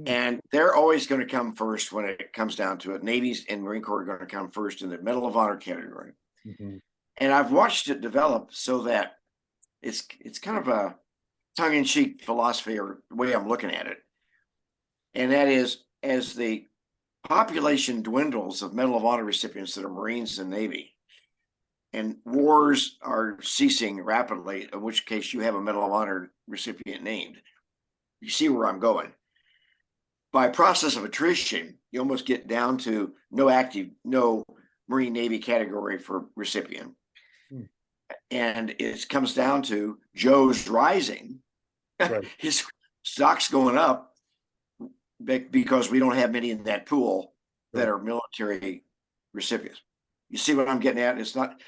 And they're always going to come first when it comes down to it. Navy's and Marine Corps are going to come first in the Medal of Honor category. And I've watched it develop so that it's kind of a tongue-in-cheek philosophy or way I'm looking at it. And that is, as the population dwindles of Medal of Honor recipients that are Marines and Navy, and wars are ceasing rapidly, in which case you have a Medal of Honor recipient named. You see where I'm going. By process of attrition, you almost get down to no Marine Navy category for recipient. And it comes down to Joe's rising, his stock's going up because we don't have many in that pool that are military recipients. You see what I'm getting at?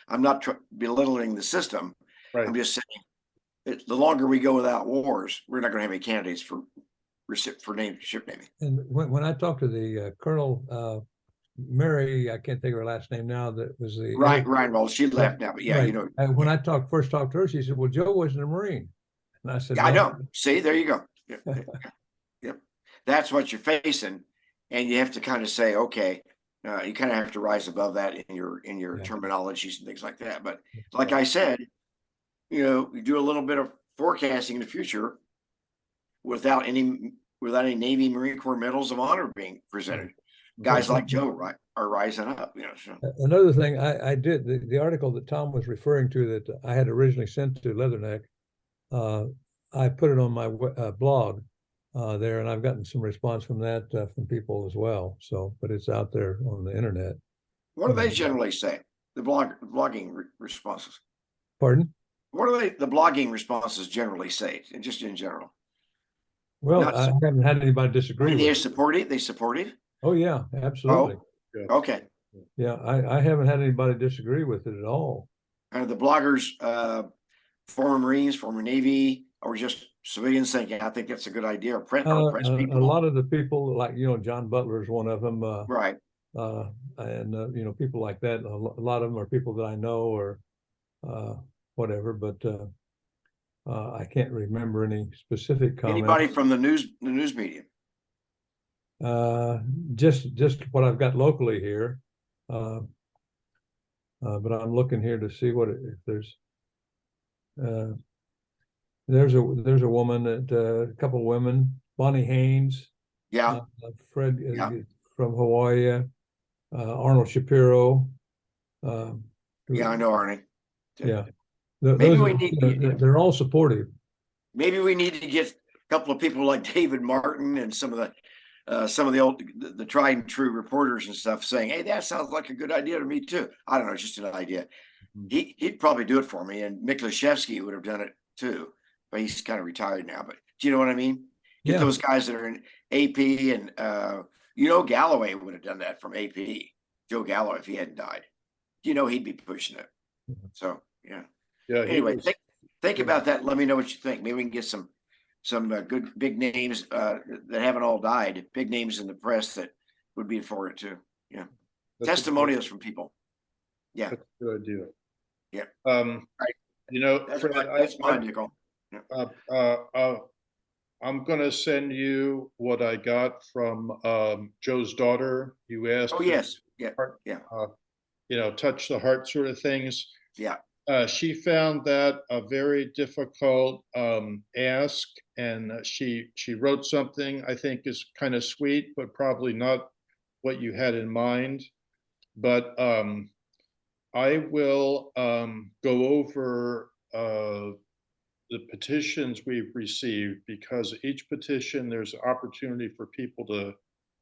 I'm not belittling the system. I'm just saying the longer we go without wars, we're not going to have any candidates for ship naming. And when I talked to the Colonel Mary, I can't think of her last name now, that was the Reinwald, she left now, but when I first talked to her, she said, well, Joe wasn't a Marine. And I said, I know. See, there you go. Yep. That's what you're facing. And you have to kind of say, okay, you kind of have to rise above that in your terminologies and things like that. But like I said, you do a little bit of forecasting in the future without any Navy Marine Corps medals of honor being presented. Guys like Joe are rising up. So. Another thing I did, the article that Tom was referring to that I had originally sent to Leatherneck, I put it on my blog there, and I've gotten some response from that from people as well. So, but it's out there on the internet. What do they generally say? The blogging responses. Pardon? What do the blogging responses generally say? Just in general. Well, I haven't had anybody disagree. They're supportive. They supportive. Oh yeah, absolutely. Oh, okay. Yeah, I haven't had anybody disagree with it at all. And the bloggers, former Marines, former Navy, or just civilians thinking, I think that's a good idea. Press people. A lot of the people, like John Butler is one of them. Right. And people like that. A lot of them are people that I know or whatever. But I can't remember any specific comments. Anybody from the news media? Just what I've got locally here. But I'm looking here to see if there's a woman a couple of women, Bonnie Haynes, Yeah, Fred Yeah. from Hawaii, Arnold Shapiro. yeah, I know Arnie. Yeah, Maybe we need- they're all supportive. Maybe we need to get a couple of people like David Martin and some of the old, the tried and true reporters and stuff saying, "Hey, that sounds like a good idea to me too." I don't know, it's just an idea. He'd probably do it for me, and Miklashevsky would have done it too, but he's kind of retired now. But do you know what I mean? Get Yeah. those guys that are in AP, and Galloway would have done that from AP. Joe Galloway, if he hadn't died, he'd be pushing it. So yeah. Yeah. Anyway, think about that. Let me know what you think. Maybe we can get some good big names that haven't all died. Big names in the press that would be for it too. Yeah, testimonials from people. Yeah, That's a good idea. Yeah. Right. Fred, that's mine, Nicole. I'm going to send you what I got from Joe's daughter. You asked. Oh yes, yeah, touch the heart sort of things. Yeah. She found that a very difficult ask, and she wrote something I think is kind of sweet, but probably not what you had in mind. But I will go over the petitions we've received, because each petition there's opportunity for people to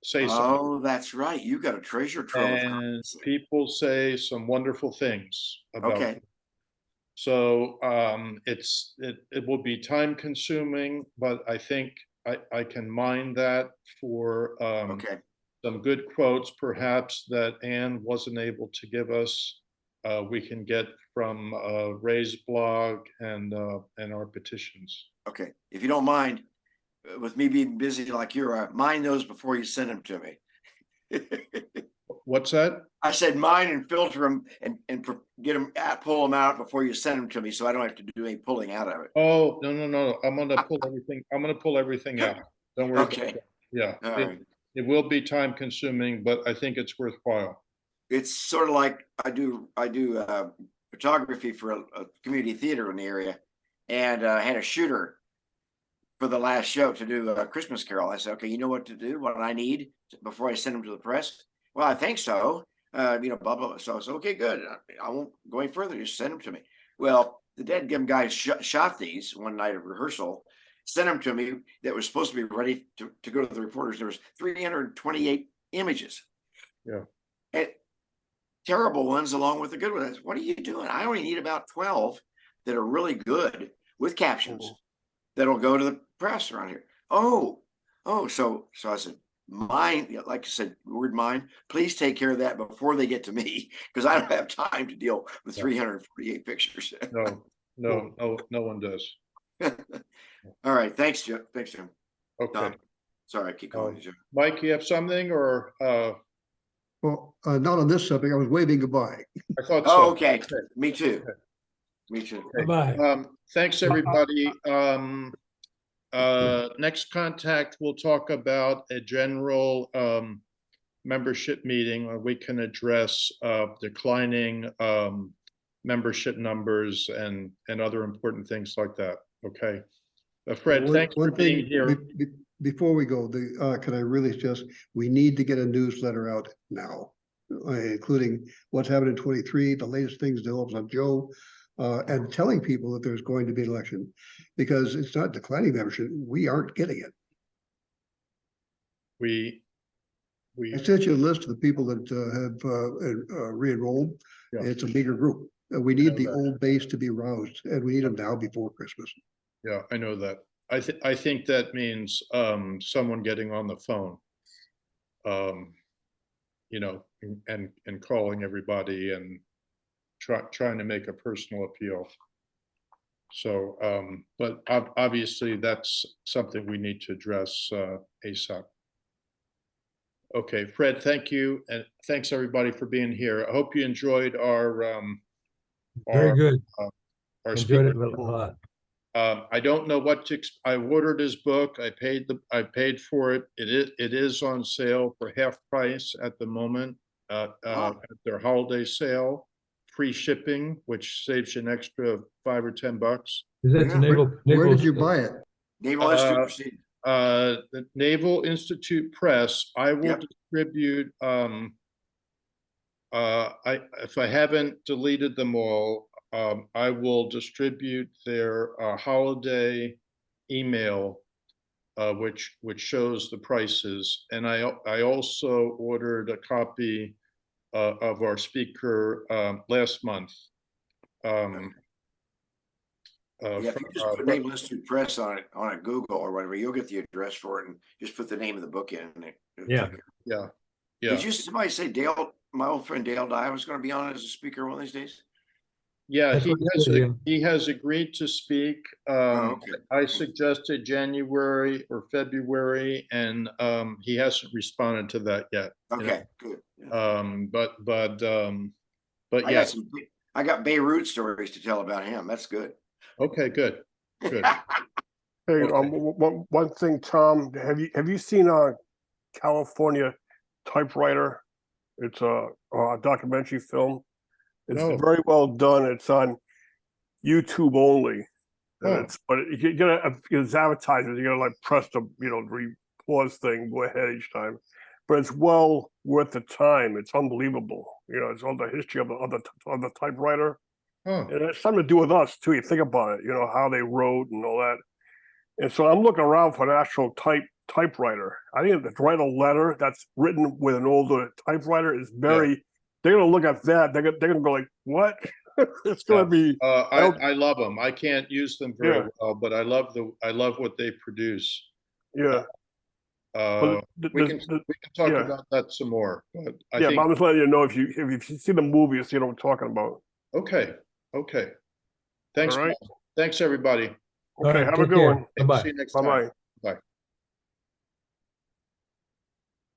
say something. Oh, that's right. You got a treasure trove. And people say some wonderful things about Okay. it. So it will be time consuming, but I think I can mine that for Okay. some good quotes perhaps that Anne wasn't able to give us. We can get from Ray's blog and our petitions. Okay. If you don't mind, with me being busy like you are, mine those before you send them to me. What's that? I said mine and filter them and get them pull them out before you send them to me, so I don't have to do any pulling out of it. Oh, no. I'm gonna pull everything out. Don't worry. Okay. About that. Yeah. All right. It will be time consuming, but I think it's worthwhile. It's sort of like I do photography for a community theater in the area, and I had a shooter for the last show to do a Christmas Carol. I said, okay, you know what to do, what I need before I send them to the press? Well, I think so. Blah, blah. So I said, okay, good. I won't go any further. Just send them to me. Well, the dadgum guy shot these one night of rehearsal, sent them to me that was supposed to be ready to go to the reporters. There was 328 images. Yeah. And terrible ones along with the good ones. What are you doing? I only need about 12 that are really good with captions that'll go to the press around here. So I said, mine, like I said, word mine, please take care of that before they get to me, because I don't have time to deal with 348 pictures. No one does. All right. Thanks, Jim. Okay. Sorry, I keep calling you, Jim. Mike, you have something, or Well, not on this subject. I was waving goodbye. I thought Oh, so. okay. Me too. Bye-bye. Thanks, everybody. Next contact, we'll talk about a general membership meeting where we can address declining membership numbers and other important things like that. Okay. Fred, thanks for being here. Before we go, can I really suggest we need to get a newsletter out now, including what's happened in 23, the latest things developed on Joe, and telling people that there's going to be an election, because it's not declining membership. We aren't getting it. I sent you a list of the people that have re-enrolled. Yeah. It's a bigger group. We need the old base to be roused, and we need them now before Christmas. Yeah, I know that. I think that means someone getting on the phone, and calling everybody and trying to make a personal appeal. So, but obviously that's something we need to address ASAP. Okay, Fred, thank you, and thanks everybody for being here. I hope you enjoyed our Very good. our Enjoyed it speaker. a lot. I don't know what to, I ordered his book. I paid for it. It is on sale for half price at the moment, at their holiday sale, free shipping, which saves you an extra $5 or $10. Is that Yeah. the naval? Where did naval- you buy it? Naval Institute Proceed. The Naval Institute Press. I will Yep. distribute, if I haven't deleted them all, I will distribute their holiday email, which shows the prices. And I also ordered a copy of our speaker last month. Yeah, if you just put Naval Institute Press on it, Google or whatever, you'll get the address for it and just put the name of the book in. And Yeah. Yeah. Did you somebody say Dale, my old friend Dale Dye was going to be on as a speaker one of these days? Yeah, That's what he said, yeah. he has agreed to speak. Okay. I suggested January or February, and he hasn't responded to that yet. Okay, good. Yeah. But I yeah, I got Beirut stories to tell about him. That's good. okay, good. Good. Hey, Okay. one thing, Tom, have you seen California Typewriter? It's a documentary film. It's No. very well done. It's on YouTube only. And Oh. but you gotta, as advertisers, you gotta like press the pause thing, go ahead each time. But it's well worth the time. It's unbelievable. It's all the history of the typewriter. Huh. And it's something to do with us too. You think about it, how they wrote and all that. And so I'm looking around for an actual typewriter. I think to write a letter that's written with an older typewriter is very. They're gonna look at that. They're gonna go like, what? It's gonna be. I love them. I can't use them very Yeah. well, but I love what they produce. Yeah. We can talk yeah. about that some more. But I But think I'm just letting you know if you see the movie, you see what I'm talking about. okay. Thanks. All right. Bob. Thanks, everybody. All Okay, right, have a take good care. one. Bye-bye. See you next Bye time. bye.